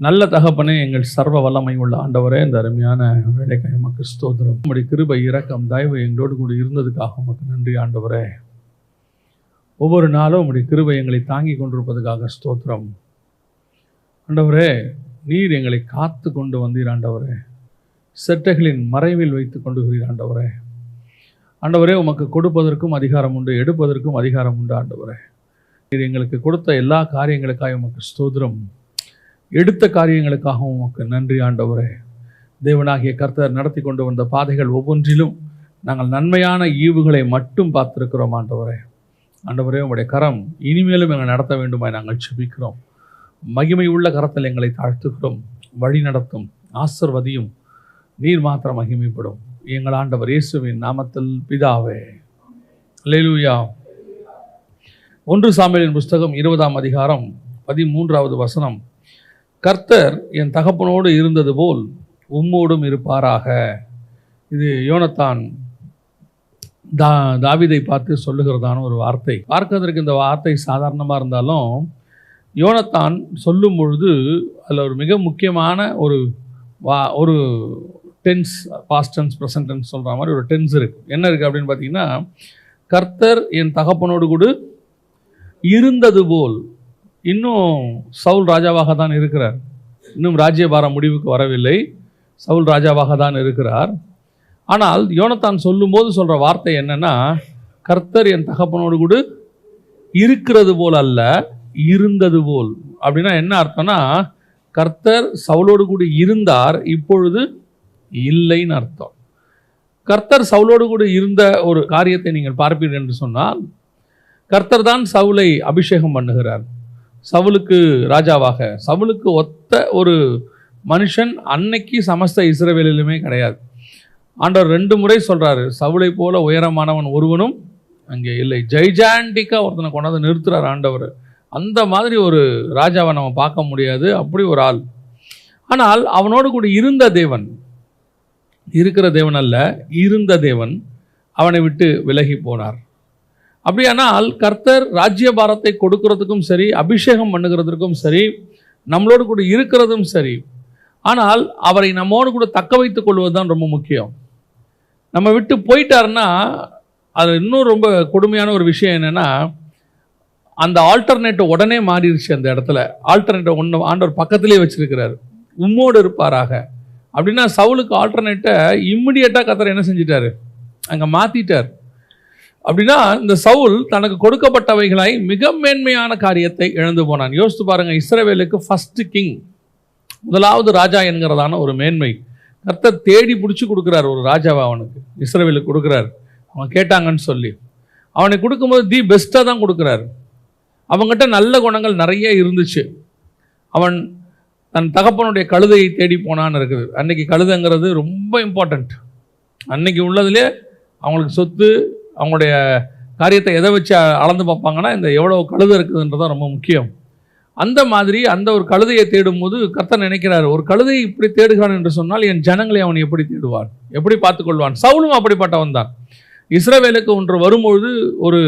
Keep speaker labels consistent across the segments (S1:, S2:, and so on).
S1: நல்ல தகப்பனே, எங்கள் சர்வ வல்லமை உள்ள ஆண்டவரே, இந்த அருமையான வேலைக்காய் உமக்கு ஸ்தோத்திரம். உம்முடைய கிருபை, இரக்கம், தயவு எங்களோடு கூட இருந்ததுக்காக உமக்கு நன்றி ஆண்டவரே. ஒவ்வொரு நாளும் உம்முடைய கிருபை எங்களை தாங்கி கொண்டிருப்பதுக்காக ஸ்தோத்திரம் ஆண்டவரே. நீர் எங்களை காத்து கொண்டு வந்தீர் ஆண்டவரே. செட்டைகளின் மறைவில் வைத்து கொண்டுகிறீர் ஆண்டவரே. ஆண்டவரே, உமக்கு கொடுப்பதற்கும் அதிகாரம் உண்டு, எடுப்பதற்கும் அதிகாரம் உண்டு ஆண்டவரே. நீர் எங்களுக்கு கொடுத்த எல்லா காரியங்களுக்காக உமக்கு ஸ்தோத்திரம். எடுத்த காரியங்களுக்காகவும் உமக்கு நன்றி ஆண்டவரே. தேவனாகிய கர்த்தர் நடத்தி கொண்டு வந்த பாதைகள் ஒவ்வொன்றிலும் நாங்கள் நன்மையான ஈவுகளை மட்டும் பார்த்திருக்கிறோம் ஆண்டவரே. ஆண்டவரே, உங்களுடைய கரம் இனிமேலும் எங்களை நடத்த வேண்டுமாய் நாங்கள் செபிக்கிறோம். மகிமை உள்ள கரத்தில் எங்களை தாழ்த்துகிறோம். வழி நடத்தும், ஆசீர்வதியும். நீர் மாத்திரம் மகிமைப்படும். எங்கள் ஆண்டவர் இயேசுவின் நாமத்தில் பிதாவே. அல்லேலூயா. 1 சாமுவேலின் புஸ்தகம் 20ஆம் அதிகாரம் 13வது வசனம். கர்த்தர் என் தகப்பனோடு இருந்தது போல் உம்மோடும் இருப்பாராக. இது யோனத்தான் தாவீதை பார்த்து சொல்லுகிறதான ஒரு வார்த்தை. பார்க்கிறதற்கு இந்த வார்த்தை சாதாரணமாக இருந்தாலும் யோனத்தான் சொல்லும் பொழுது அதில் ஒரு மிக முக்கியமான ஒரு tense, past tense, present tense சொல்கிற மாதிரி ஒரு டென்ஸ் இருக்குது. என்ன இருக்குது அப்படின்னு பார்த்தீங்கன்னா, கர்த்தர் என் தகப்பனோடு கூட இருந்தது போல். இன்னும் சவுல் ராஜாவாக தான் இருக்கிறார். இன்னும் ராஜ்யபாரம் முடிவுக்கு வரவில்லை. சவுல் ராஜாவாக தான் இருக்கிறார். ஆனால் யோனத்தான் சொல்லும்போது சொல்கிற வார்த்தை என்னன்னா, கர்த்தர் என் தகப்பனோடு கூட இருக்கிறது போல் அல்ல, இருந்தது போல். அப்படின்னா என்ன அர்த்தம்னா, கர்த்தர் சவுலோடு கூட இருந்தார், இப்பொழுது இல்லைன்னு அர்த்தம். கர்த்தர் சவுலோடு கூட இருந்த ஒரு காரியத்தை நீங்கள் பார்ப்பீர்கள் என்று சொன்னால், கர்த்தர் தான் சவுலை அபிஷேகம் பண்ணுகிறார். சவுலுக்கு ராஜாவாக, சவுலுக்கு ஒத்த ஒரு மனுஷன் அன்னைக்கு சமஸ்த இஸ்ரவேலிலுமே கிடையாது. ஆண்டவர் 2 முறை சொல்கிறாரு, சவுலை போல உயரமானவன் ஒருவனும் அங்கே இல்லை. ஜெய்ஜாண்டிக்காக ஒருத்தனை கொண்டாந்து நிறுத்துறார் ஆண்டவர். அந்த மாதிரி ஒரு ராஜாவை நம்ம பார்க்க முடியாது, அப்படி ஒரு ஆள். ஆனால் அவனோடு கூட இருந்த தேவன், இருக்கிற தேவன் அல்ல, இருந்த தேவன் அவனை விட்டு விலகி போனார். அப்படியானால் கர்த்தர் ராஜ்யபாரத்தை கொடுக்கறதுக்கும் சரி, அபிஷேகம் பண்ணுகிறதுக்கும் சரி, நம்மளோடு கூட இருக்கிறதும் சரி. ஆனால் அவரை நம்மோடு கூட தக்க வைத்துக் கொள்வது தான் ரொம்ப முக்கியம். நம்ம விட்டு போயிட்டாருன்னா அது இன்னும் ரொம்ப கொடுமையான ஒரு விஷயம் என்னென்னா, அந்த ஆல்டர்னேட்டை உடனே மாறிடுச்சு. அந்த இடத்துல ஆல்டர்னேட்டை ஒன்று ஆண்டவர் பக்கத்திலே வச்சிருக்கிறார். உம்மோடு இருப்பாராக. அப்படின்னா சவுலுக்கு ஆல்டர்னேட்டை இம்மிடியட்டாக கர்த்தர் என்ன செஞ்சிட்டாரு, அங்கே மாற்றிட்டார். அப்படின்னா இந்த சவுல் தனக்கு கொடுக்கப்பட்டவைகளாய் மிக மேன்மையான காரியத்தை இழந்து போனான். யோசித்து பாருங்கள், இஸ்ரவேலுக்கு ஃபர்ஸ்ட் கிங், முதலாவது ராஜா என்கிறதான ஒரு மேன்மை கர்த்தர் தேடி பிடிச்சி கொடுக்குறார். ஒரு ராஜாவை அவனுக்கு இஸ்ரவேலுக்கு கொடுக்குறார். அவன் கேட்டாங்கன்னு சொல்லி அவனை கொடுக்கும்போது தி பெஸ்ட்டாக தான் கொடுக்குறாரு. அவங்ககிட்ட நல்ல குணங்கள் நிறைய இருந்துச்சு. அவன் தன் தகப்பனுடைய கழுதையை தேடி போனான்னு இருக்குது. அன்னைக்கு கழுதைங்கிறது ரொம்ப இம்பார்ட்டண்ட். அன்னைக்கு உள்ளதுலே அவங்களுக்கு சொத்து, அவங்களுடைய காரியத்தை எதை வச்சு அளந்து பார்ப்பாங்கன்னா, இந்த எவ்வளோ கழுதை இருக்குதுன்றதான் ரொம்ப முக்கியம். அந்த மாதிரி அந்த ஒரு கழுதையை தேடும்போது கர்த்தர் நினைக்கிறார், ஒரு கழுதையை இப்படி தேடுகிறான் என்று சொன்னால் என் ஜனங்களை அவன் எப்படி தேடுவான், எப்படி பார்த்துக்கொள்வான். சவுலும் அப்படிப்பட்டவன் தான். இஸ்ரவேலுக்கு ஒன்று வரும்பொழுது ஒரு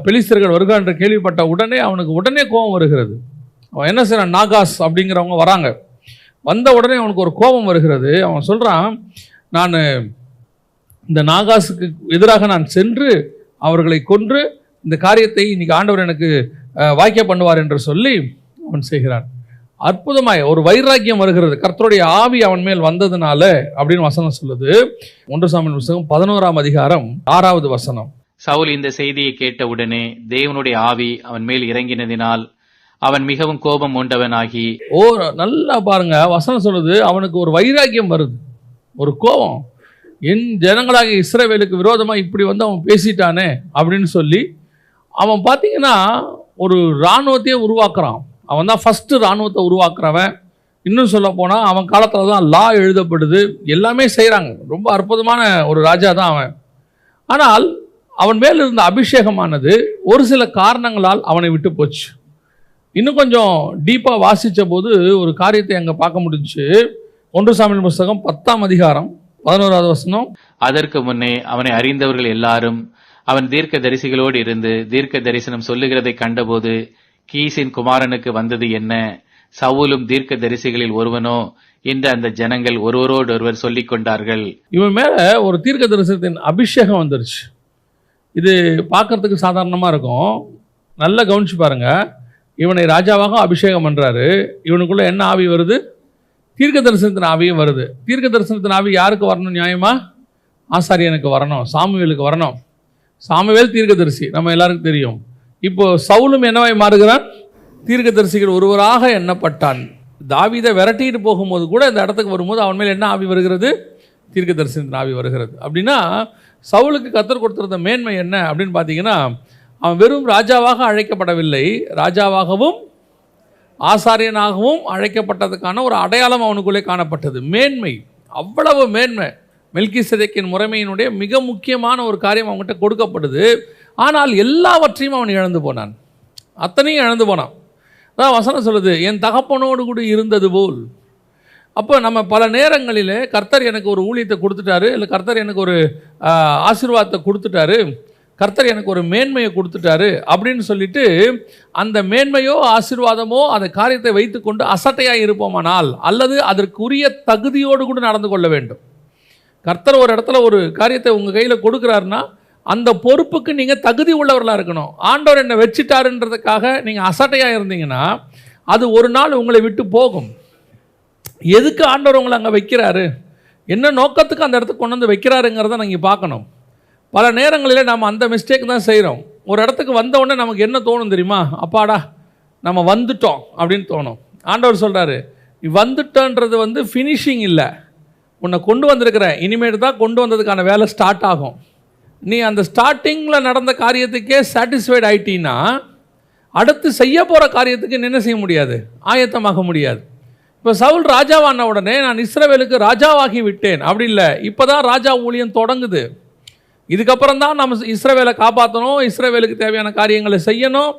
S1: பெலிஸ்தர்கள் வருகிறான் என்று கேள்விப்பட்ட உடனே கோபம் வருகிறது. அவன் என்ன செய்யறான், நாகாஸ் அப்படிங்கிறவங்க வராங்க. வந்த உடனே அவனுக்கு ஒரு கோபம் வருகிறது. அவன் சொல்கிறான், நான் இந்த நாகாஸுக்கு எதிராக நான் சென்று அவர்களை கொன்று இந்த காரியத்தை இன்னைக்கு ஆண்டவர் எனக்கு வாய்க்க பண்ணுவார் என்று சொல்லி அவன் செய்கிறான். அற்புதமாய் ஒரு வைராக்கியம் வருகிறது. கர்த்தருடைய ஆவி அவன் மேல் வந்ததுனால அப்படின்னு வசனம் சொல்லுது. 1 சாமுவேல் புத்தகம் 11ஆம் அதிகாரம் 6வது வசனம்.
S2: சவுல் இந்த செய்தியை கேட்டவுடனே தேவனுடைய ஆவி அவன் மேல் இறங்கினதினால் அவன் மிகவும் கோபம் உண்டவனாகி.
S1: நல்லா பாருங்க, வசனம் சொல்லுது, அவனுக்கு ஒரு வைராக்கியம் வருது, ஒரு கோபம். என் ஜனங்களாகிய இஸ்ரவேலுக்கு விரோதமாக இப்படி வந்து அவன் பேசிட்டானே அப்படின்னு சொல்லி அவன் பார்த்தீங்கன்னா ஒரு இராணுவத்தையே உருவாக்குறான். அவன் தான் ஃபஸ்ட்டு இராணுவத்தை உருவாக்குறவன். இன்னும் சொல்ல போனால் அவன் காலத்தில் தான் லா எழுதப்படுது, எல்லாமே செய்கிறாங்க. ரொம்ப அற்புதமான ஒரு ராஜா தான் அவன். ஆனால் அவன் மேல் இருந்த அபிஷேகமானது ஒரு சில காரணங்களால் அவனை விட்டு போச்சு. இன்னும் கொஞ்சம் டீப்பாக வாசித்த போது ஒரு காரியத்தை அங்கே பார்க்க முடிஞ்சுச்சு. 1 சாமுவேல் புத்தகம் 10ஆம் அதிகாரம் 11வது வசனம்.
S2: அதற்கு முன்னே அவனை அறிந்தவர்கள் எல்லாரும் அவன் தீர்க்க தரிசிகளோடு இருந்து தீர்க்க தரிசனம் சொல்லுகிறதை கண்டபோது, கீசின் குமாரனுக்கு வந்தது என்ன, சவுலும் தீர்க்க தரிசிகளில் ஒருவனோ என்று அந்த ஜனங்கள் ஒருவரோடொருவர் சொல்லிக் கொண்டார்கள்.
S1: இவன் மேல ஒரு தீர்க்க தரிசனத்தின் அபிஷேகம் வந்துருச்சு. இது பார்க்கறதுக்கு சாதாரணமாக இருக்கும். நல்லா கவனிச்சு பாருங்க. இவனை ராஜாவாக அபிஷேகம் பண்ணுறாரு. இவனுக்குள்ள என்ன ஆவி வருது? தீர்க்க தரிசனத்தின் ஆவியும் வருது. தீர்க்க தரிசனத்தின் ஆவி யாருக்கு வரணும்? நியாயமா ஆசாரியனுக்கு வரணும், சாமுவேலுக்கு வரணும். சாமுவேல் தீர்க்கதரிசி, நம்ம எல்லாருக்கும் தெரியும். இப்போ சவுலும் என்னவாய் மாறுகிறான்? தீர்க்கதரிசிகள் ஒருவராக எண்ணப்பட்டான். தாவீதை விரட்டிட்டு போகும்போது கூட இந்த இடத்துக்கு வரும்போது அவன் மேல் என்ன ஆவி வருகிறது? தீர்க்க தரிசனத்தின் ஆவி வருகிறது. அப்படின்னா சவுலுக்கு கர்த்தர் கொடுத்திருந்த மேன்மை என்ன அப்படின்னு பார்த்தீங்கன்னா, அவன் வெறும் ராஜாவாக அழைக்கப்படவில்லை, ராஜாவாகவும் ஆசாரியனாகவும் அழைக்கப்பட்டதுக்கான ஒரு அடையாளம் அவனுக்குள்ளே காணப்பட்டது. மேன்மை, அவ்வளவு மேன்மை. மெல்கிசேதேக்கின் முறைமையினுடைய மிக முக்கியமான ஒரு காரியம் அவங்ககிட்ட கொடுக்கப்படுது. ஆனால் எல்லாவற்றையும் அவன் இழந்து போனான். அத்தனையும் இழந்து போனான். அதான் வசனம் சொல்லுது, என் தகப்பனோடு கூட இருந்தது போல். அப்போ நம்ம பல நேரங்களில் கர்த்தர் எனக்கு ஒரு ஊழியத்தை கொடுத்துட்டாரு, இல்லை கர்த்தர் எனக்கு ஒரு ஆசீர்வாதத்தை கொடுத்துட்டாரு, கர்த்தர் எனக்கு ஒரு மேன்மையை கொடுத்துட்டாரு அப்படின்னு சொல்லிட்டு அந்த மேன்மையோ ஆசீர்வாதமோ அந்த காரியத்தை வைத்துக்கொண்டு அசட்டையாக இருப்போமானால், அல்லது அதற்குரிய தகுதியோடு கூட நடந்து கொள்ள வேண்டும். கர்த்தர் ஒரு இடத்துல ஒரு காரியத்தை உங்கள் கையில் கொடுக்குறாருன்னா அந்த பொறுப்புக்கு நீங்கள் தகுதி உள்ளவர்களாக இருக்கணும். ஆண்டவர் என்னை வச்சுட்டாருன்றதுக்காக நீங்கள் அசட்டையாக இருந்தீங்கன்னா அது ஒரு நாள் உங்களை விட்டு போகும். எதுக்கு ஆண்டவர் உங்களை அங்கே வைக்கிறாரு, என்ன நோக்கத்துக்கு அந்த இடத்துக்கு கொண்டு வந்து வைக்கிறாருங்கிறத நீங்கள் பார்க்கணும். பல நேரங்களில் நம்ம அந்த மிஸ்டேக் தான் செய்கிறோம். ஒரு இடத்துக்கு வந்த உடனே நமக்கு என்ன தோணும் தெரியுமா? அப்பாடா நம்ம வந்துட்டோம் அப்படின்னு தோணும். ஆண்டவர் சொல்கிறாரு, நீ வந்துட்டோன்றது ஃபினிஷிங் இல்லை, உன்னை கொண்டு வந்திருக்கிறேன், இனிமேட்டு தான் கொண்டு வந்ததுக்கான வேலை ஸ்டார்ட் ஆகும். நீ அந்த ஸ்டார்டிங்கில் நடந்த காரியத்துக்கே சாட்டிஸ்ஃபைட் ஆகிட்டீன்னா அடுத்து செய்ய போகிற காரியத்துக்கு என்ன செய்ய முடியாது? ஆயத்தமாக முடியாது. இப்போ சவுல் ராஜாவான உடனே நான் இஸ்ரவேலுக்கு ராஜாவாகி விட்டேன் அப்படி இல்லை, இப்போ தான் ராஜா ஊழியம் தொடங்குது. இதுக்கப்புறம் தான் நம்ம இஸ்ரவேலை காப்பாற்றணும், இஸ்ரவேலுக்கு தேவையான காரியங்களை செய்யணும்,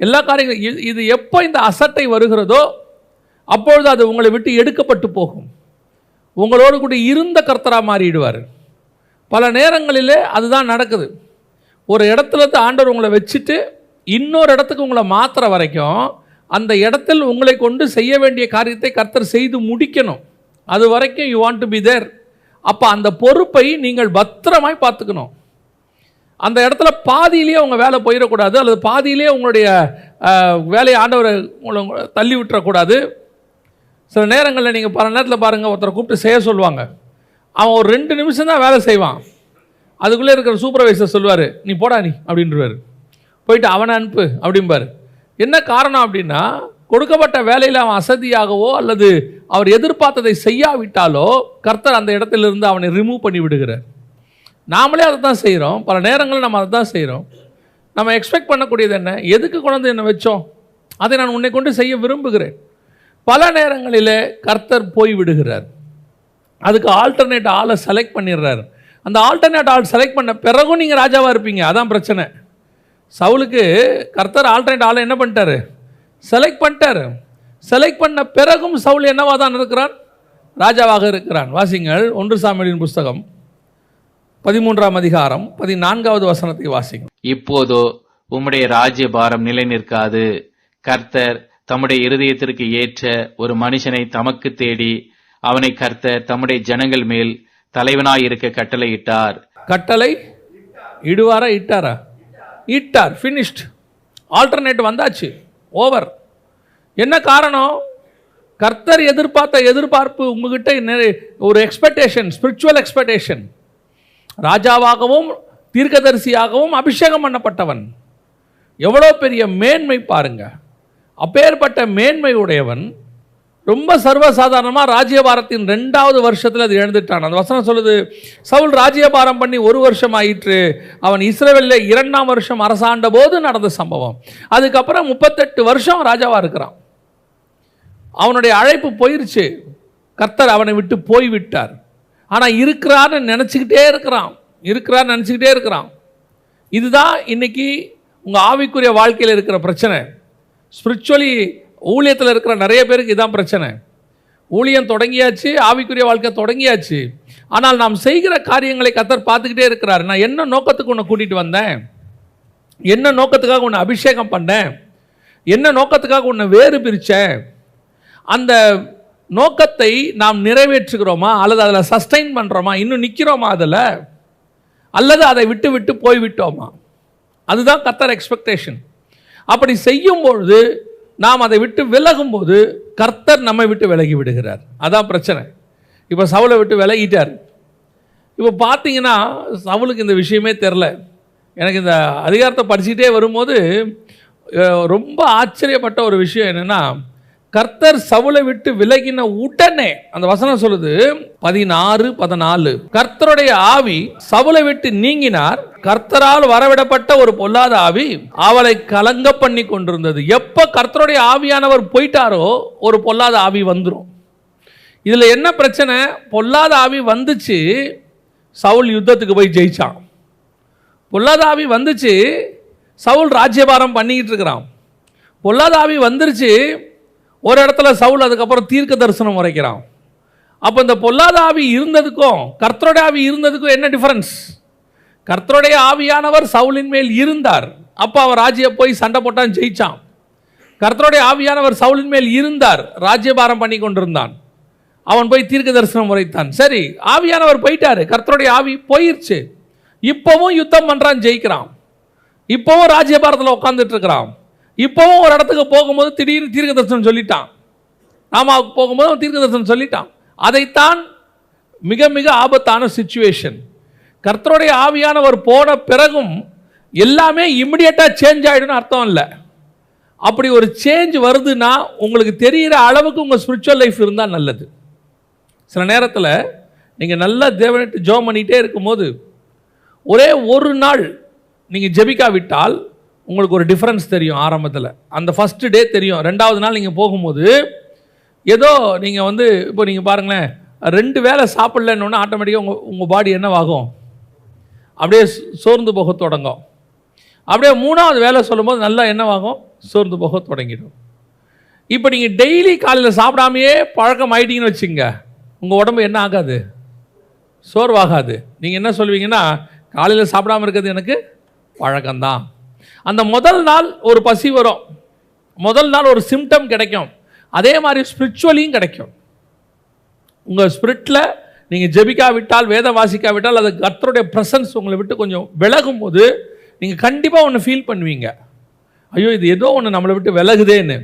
S1: எல்லா காரியங்களும். இது எப்போ இந்த அசட்டை வருகிறதோ அப்பொழுது அது உங்களை விட்டு எடுக்கப்பட்டு போகும். உங்களோடு கூட இருந்த கர்த்தராக மாறிடுவார். பல நேரங்களில் அதுதான் நடக்குது. ஒரு இடத்துல ஆண்டவர் உங்களை வச்சுட்டு இன்னொரு இடத்துக்கு உங்களை மாற்றுற வரைக்கும் அந்த இடத்தில் உங்களை கொண்டு செய்ய வேண்டிய காரியத்தை கர்த்தர் செய்து முடிக்கணும். அது வரைக்கும் you want to be there. அப்போ அந்த பொறுப்பை நீங்கள் பத்திரமாய் பார்த்துக்கணும். அந்த இடத்துல பாதியிலேயே உங்கள் வேலை போயிடக்கூடாது, அல்லது பாதியிலேயே உங்களுடைய வேலையை ஆண்டவரை உங்களை தள்ளி விட்டுறக்கூடாது. சில நேரங்களில் நீங்கள் பல நேரத்தில் பாருங்கள், ஒருத்தரை கூப்பிட்டு செய்ய சொல்லுவாங்க, அவன் ஒரு 2 நிமிஷம் தான் வேலை செய்வான். அதுக்குள்ளே இருக்கிற சூப்பர்வைசர் சொல்லுவார், நீ போடா நீ அப்படின்றவார், போயிட்டு அவனை அனுப்பு அப்படிம்பார். என்ன காரணம் அப்படின்னா, கொடுக்கப்பட்ட வேலையில் அவன் அசதியாகவோ அல்லது அவர் எதிர்பார்த்ததை செய்யாவிட்டாலோ கர்த்தர் அந்த இடத்திலிருந்து அவனை ரிமூவ் பண்ணி விடுகிறார். நாமளே அதை தான் செய்கிறோம். பல நேரங்களில் நம்ம அதை தான் செய்கிறோம். நம்ம எக்ஸ்பெக்ட் பண்ணக்கூடியது என்ன? எதுக்கு கொண்டு என்னை வச்சோம், அதை நான் உன்னை கொண்டு செய்ய விரும்புகிறேன். பல நேரங்களில் கர்த்தர் போய் விடுகிறார். அதுக்கு ஆல்டர்னேட் ஆளை செலக்ட் பண்ணிடுறாரு. அந்த ஆல்டர்னேட் ஆள் செலக்ட் பண்ண பிறகும் நீங்கள் ராஜாவாக இருப்பீங்க. அதான் பிரச்சனை. சவுலுக்கு கர்த்தர் ஆல்டர்னேட் ஆளை என்ன பண்ணிட்டாரு? செலக்ட் பண்ணிட்டாரு. செலக்ட் பண்ண பிறகும் சவுல் என்னவா தான் இருக்கிறான்? ராஜாவாக இருக்கிறான். வாசிங்கள் 1 சாமுவேலின் புஸ்தகம் 13ஆம் அதிகாரம் 14வது வசனத்தை வாசிங்க.
S2: இப்போதோ உம்முடைய ராஜ்யபாரம் நிலை நிற்காது. கர்த்தர் தம்முடைய இருதயத்திற்கு ஏற்ற ஒரு மனுஷனை தமக்கு தேடி அவனை கர்த்தர் தம்முடைய ஜனங்கள் மேல் தலைவனாயிருக்க கட்டளையிட்டார். கட்டளை
S1: இடுவாரா இட்டாரா? இட்டார். ஃபினிஷ்ட். ஆல்டர்னேட் வந்தாச்சு, ஓவர். என்ன காரணம்? கர்த்தர் எதிர்பார்த்த எதிர்பார்ப்பு உங்ககிட்ட ஒரு எக்ஸ்பெக்டேஷன், ஸ்பிரிச்சுவல் எக்ஸ்பெக்டேஷன். ராஜாவாகவும் தீர்க்கதரிசியாகவும் அபிஷேகம் பண்ணப்பட்டவன். எவ்வளோ பெரிய மேன்மை பாருங்க. அப்பேற்பட்ட மேன்மை உடையவன் ரொம்ப சர்வசாதாரணமாக ராஜ்யபாரத்தின் 2வது வருஷத்தில் அது எழுந்துட்டான். அந்த வசனம் சொல்லுது, சவுல் ராஜ்யபாரம் பண்ணி 1 வருஷம் ஆயிற்று. அவன் இஸ்ரவேலில் 2ஆம் வருஷம் அரசாண்ட போது நடந்த சம்பவம். அதுக்கப்புறம் 38 வருஷம் ராஜாவாக இருக்கிறான். அவனுடைய அழைப்பு போயிருச்சு. கர்த்தர் அவனை விட்டு போய்விட்டார். ஆனால் இருக்கிறான்னு நினச்சிக்கிட்டே இருக்கிறான். இதுதான் இன்னைக்கு உங்கள் ஆவிக்குரிய வாழ்க்கையில் இருக்கிற பிரச்சனை. ஸ்பிரிச்சுவலி ஊழியத்தில் இருக்கிற நிறைய பேருக்கு இதான் பிரச்சனை. ஊழியம் தொடங்கியாச்சு, ஆவிக்குரிய வாழ்க்கை தொடங்கியாச்சு, ஆனால் நாம் செய்கிற காரியங்களை கர்த்தர் பார்த்துக்கிட்டே இருக்கிறார். நான் என்ன நோக்கத்துக்கு உன்னை கூட்டிகிட்டு வந்தேன், என்ன நோக்கத்துக்காக உன்னை அபிஷேகம் பண்ணேன், என்ன நோக்கத்துக்காக உன்னை வேறு பிரித்தேன், அந்த நோக்கத்தை நாம் நிறைவேற்றுகிறோமா, அல்லது அதில் சஸ்டைன் பண்ணுறோமா, இன்னும் நிற்கிறோமா அதில், அல்லது அதை விட்டு விட்டு போய்விட்டோமா? அதுதான் கர்த்தர் எக்ஸ்பெக்டேஷன். அப்படி செய்யும்பொழுது, நாம் அதை விட்டு விலகும்போது கர்த்தர் நம்மை விட்டு விலகி விடுகிறார். அதான் பிரச்சனை. இப்போ சவுலை விட்டு விலகிட்டார். இப்போ பார்த்தீங்கன்னா சவுலுக்கு இந்த விஷயமே தெரில. எனக்கு இந்த அதிகாரத்தை படிச்சுக்கிட்டே வரும்போது ரொம்ப ஆச்சரியப்பட்ட ஒரு விஷயம் என்னென்னா, கர்த்தர் சவுலை விட்டு விலகின உடனே அந்த வசனம் சொல்லுது 16-14, கர்த்தருடைய ஆவி சவுலை விட்டு நீங்கினார், கர்த்தரால் வரவிடப்பட்ட ஒரு பொல்லாத ஆவி அவளை கலங்க பண்ணி கொண்டிருந்தது. எப்போ கர்த்தருடைய ஆவியானவர் போயிட்டாரோ ஒரு பொல்லாத ஆவி வந்துடும். இதில் என்ன பிரச்சனை? பொல்லாத ஆவி வந்துச்சு, சவுல் யுத்தத்துக்கு போய் ஜெயிச்சான். பொல்லாத ஆவி வந்துச்சு, சவுல் ராஜ்யபாரம் பண்ணிக்கிட்டு இருக்கிறான். பொல்லாத ஆவி வந்துருச்சு, ஒரு இடத்துல சவுல் அதுக்கப்புறம் தீர்க்க தரிசனம் உரைக்கிறான். அப்போ இந்த பொல்லாத ஆவி இருந்ததுக்கும் கர்த்தருடைய ஆவி இருந்ததுக்கும் என்ன டிஃபரன்ஸ்? கர்த்தருடைய ஆவியானவர் சவுலின் மேல் இருந்தார், அப்போ அவர் ராஜ்யம் போய் சண்டை போட்டான், ஜெயிச்சான். கர்த்தருடைய ஆவியானவர் சவுலின் மேல் இருந்தார், ராஜ்யபாரம் பண்ணி கொண்டிருந்தான், அவன் போய் தீர்க்க தரிசனம் உரைத்தான். சரி, ஆவியானவர் போயிட்டாரு, கர்த்தருடைய ஆவி போயிருச்சு, இப்போவும் யுத்தம் பண்ணுறான், ஜெயிக்கிறான், இப்போவும் ராஜ்யபாரத்தில் உட்காந்துட்டு இருக்கிறான். இப்போவும் ஒரு இடத்துக்கு போகும்போது திடீர்னு தீர்க்க தரிசனம் சொல்லிட்டான், நாமாவுக்கு போகும்போது அவன் தீர்க்க தரிசனம் சொல்லிட்டான். அதைத்தான் மிக மிக ஆபத்தான சிச்சுவேஷன். கர்த்தருடைய ஆவியானவர் போன பிறகும் எல்லாமே இமிடியேட்டாக சேஞ்ச் ஆகிடும்னு அர்த்தம் இல்லை. அப்படி ஒரு சேஞ்ச் வருதுன்னா உங்களுக்கு தெரிகிற அளவுக்கு உங்கள் ஸ்பிரிச்சுவல் லைஃப் இருந்தால் நல்லது. சில நேரத்தில் நீங்கள் நல்லா தேவனிட்டு ஜெபம் பண்ணிகிட்டே இருக்கும்போது ஒரே ஒரு நாள் நீங்கள் ஜெபிக்காவிட்டால் உங்களுக்கு ஒரு டிஃப்ரென்ஸ் தெரியும். ஆரம்பத்தில் அந்த ஃபஸ்ட்டு டே தெரியும், ரெண்டாவது நாள் நீங்கள் போகும்போது ஏதோ நீங்கள் இப்போ நீங்கள் பாருங்களேன், 2 வேளை சாப்பிட்லன்னு ஆட்டோமேட்டிக்காக உங்கள் பாடி என்னவாகும்? அப்படியே சோர்ந்து போக தொடங்கும். அப்படியே 3வது வேலை சொல்லும்போது நல்லா என்னவாகும்? சோர்ந்து போக தொடங்கிடும். இப்போ நீங்கள் டெய்லி காலையில் சாப்பிடாமையே பழக்கம் ஆகிட்டீங்கன்னு வச்சுங்க, உங்கள் உடம்பு என்ன ஆகாது? சோர்வாகாது. நீங்கள் என்ன சொல்வீங்கன்னா, காலையில் சாப்பிடாமல் இருக்கிறது எனக்கு பழக்கம்தான். அந்த முதல் நாள் ஒரு பசி வரும், முதல் நாள் ஒரு சிம்டம் கிடைக்கும். அதே மாதிரி ஸ்பிரிச்சுவலியும் கிடைக்கும். உங்கள் ஸ்பிரிட்டில் நீங்கள் ஜெபிக்காவிட்டால், வேதம் வாசிக்காவிட்டால், அது கர்த்தருடைய ப்ரெசன்ஸ் உங்களை விட்டு கொஞ்சம் விலகும் போது நீங்கள் கண்டிப்பாக ஒன்று ஃபீல் பண்ணுவீங்க, ஐயோ இது ஏதோ ஒன்று நம்மளை விட்டு விலகுதேன்னு.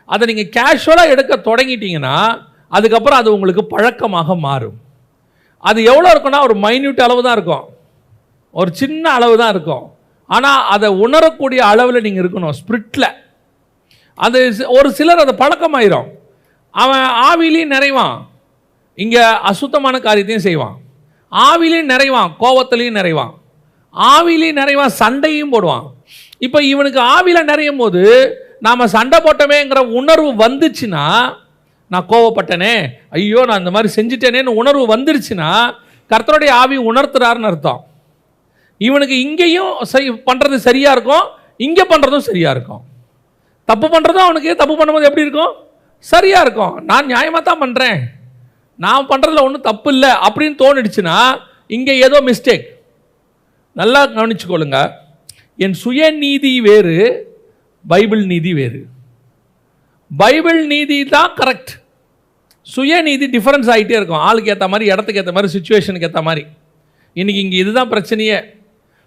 S1: அதை நீங்கள் கேஷுவலாக எடுக்க தொடங்கிட்டீங்கன்னா அதுக்கப்புறம் அது உங்களுக்கு பழக்கமாக மாறும். அது எவ்வளோ இருக்குன்னா ஒரு மைன்யூட் அளவு தான் இருக்கும், ஒரு சின்ன அளவு தான் இருக்கும். ஆனால் அதை உணரக்கூடிய அளவில் நீங்கள் இருக்கணும் ஸ்பிரிட்டில். அது ஒரு சிலர் அது பழக்கமாயிரும். அவன் ஆவிலையும் நிறைவான், இங்கே அசுத்தமான காரியத்தையும் செய்வான், ஆவிலையும் நிறைவான், கோபத்திலையும் நிறைவான், ஆவிலையும் நிறைவான், சண்டையும் போடுவான். இப்போ இவனுக்கு ஆவியில் நிறையும் போது நாம் சண்டை போட்டமேங்கிற உணர்வு வந்துச்சுன்னா, நான் கோவப்பட்டனே, ஐயோ நான் இந்த மாதிரி செஞ்சுட்டேனேன்னு உணர்வு வந்துருச்சுன்னா கர்த்தருடைய ஆவி உணர்த்துறாருன்னு அர்த்தம். இவனுக்கு இங்கேயும் பண்ணுறது சரியாக இருக்கும், இங்கே பண்ணுறதும் சரியாக இருக்கும். தப்பு பண்ணுறதும் அவனுக்கு தப்பு பண்ணும்போது எப்படி இருக்கும்? சரியாக இருக்கும். நான் நியாயமாக தான் பண்ணுறேன், நான் பண்ணுறதுல ஒன்றும் தப்பு இல்லை அப்படின்னு தோணிடுச்சுன்னா இங்கே ஏதோ மிஸ்டேக். நல்லா கவனிச்சுக்கொள்ளுங்க, என் சுயநீதி வேறு, பைபிள் நீதி வேறு. பைபிள் நீதி தான் கரெக்ட், சுயநீதி டிஃபரன்ஸ் ஆகிட்டே இருக்கும், ஆளுக்கு ஏற்ற மாதிரி, இடத்துக்கு ஏற்ற மாதிரி, சுச்சுவேஷனுக்கு ஏற்ற மாதிரி. இன்றைக்கி இங்கே இதுதான் பிரச்சனையே.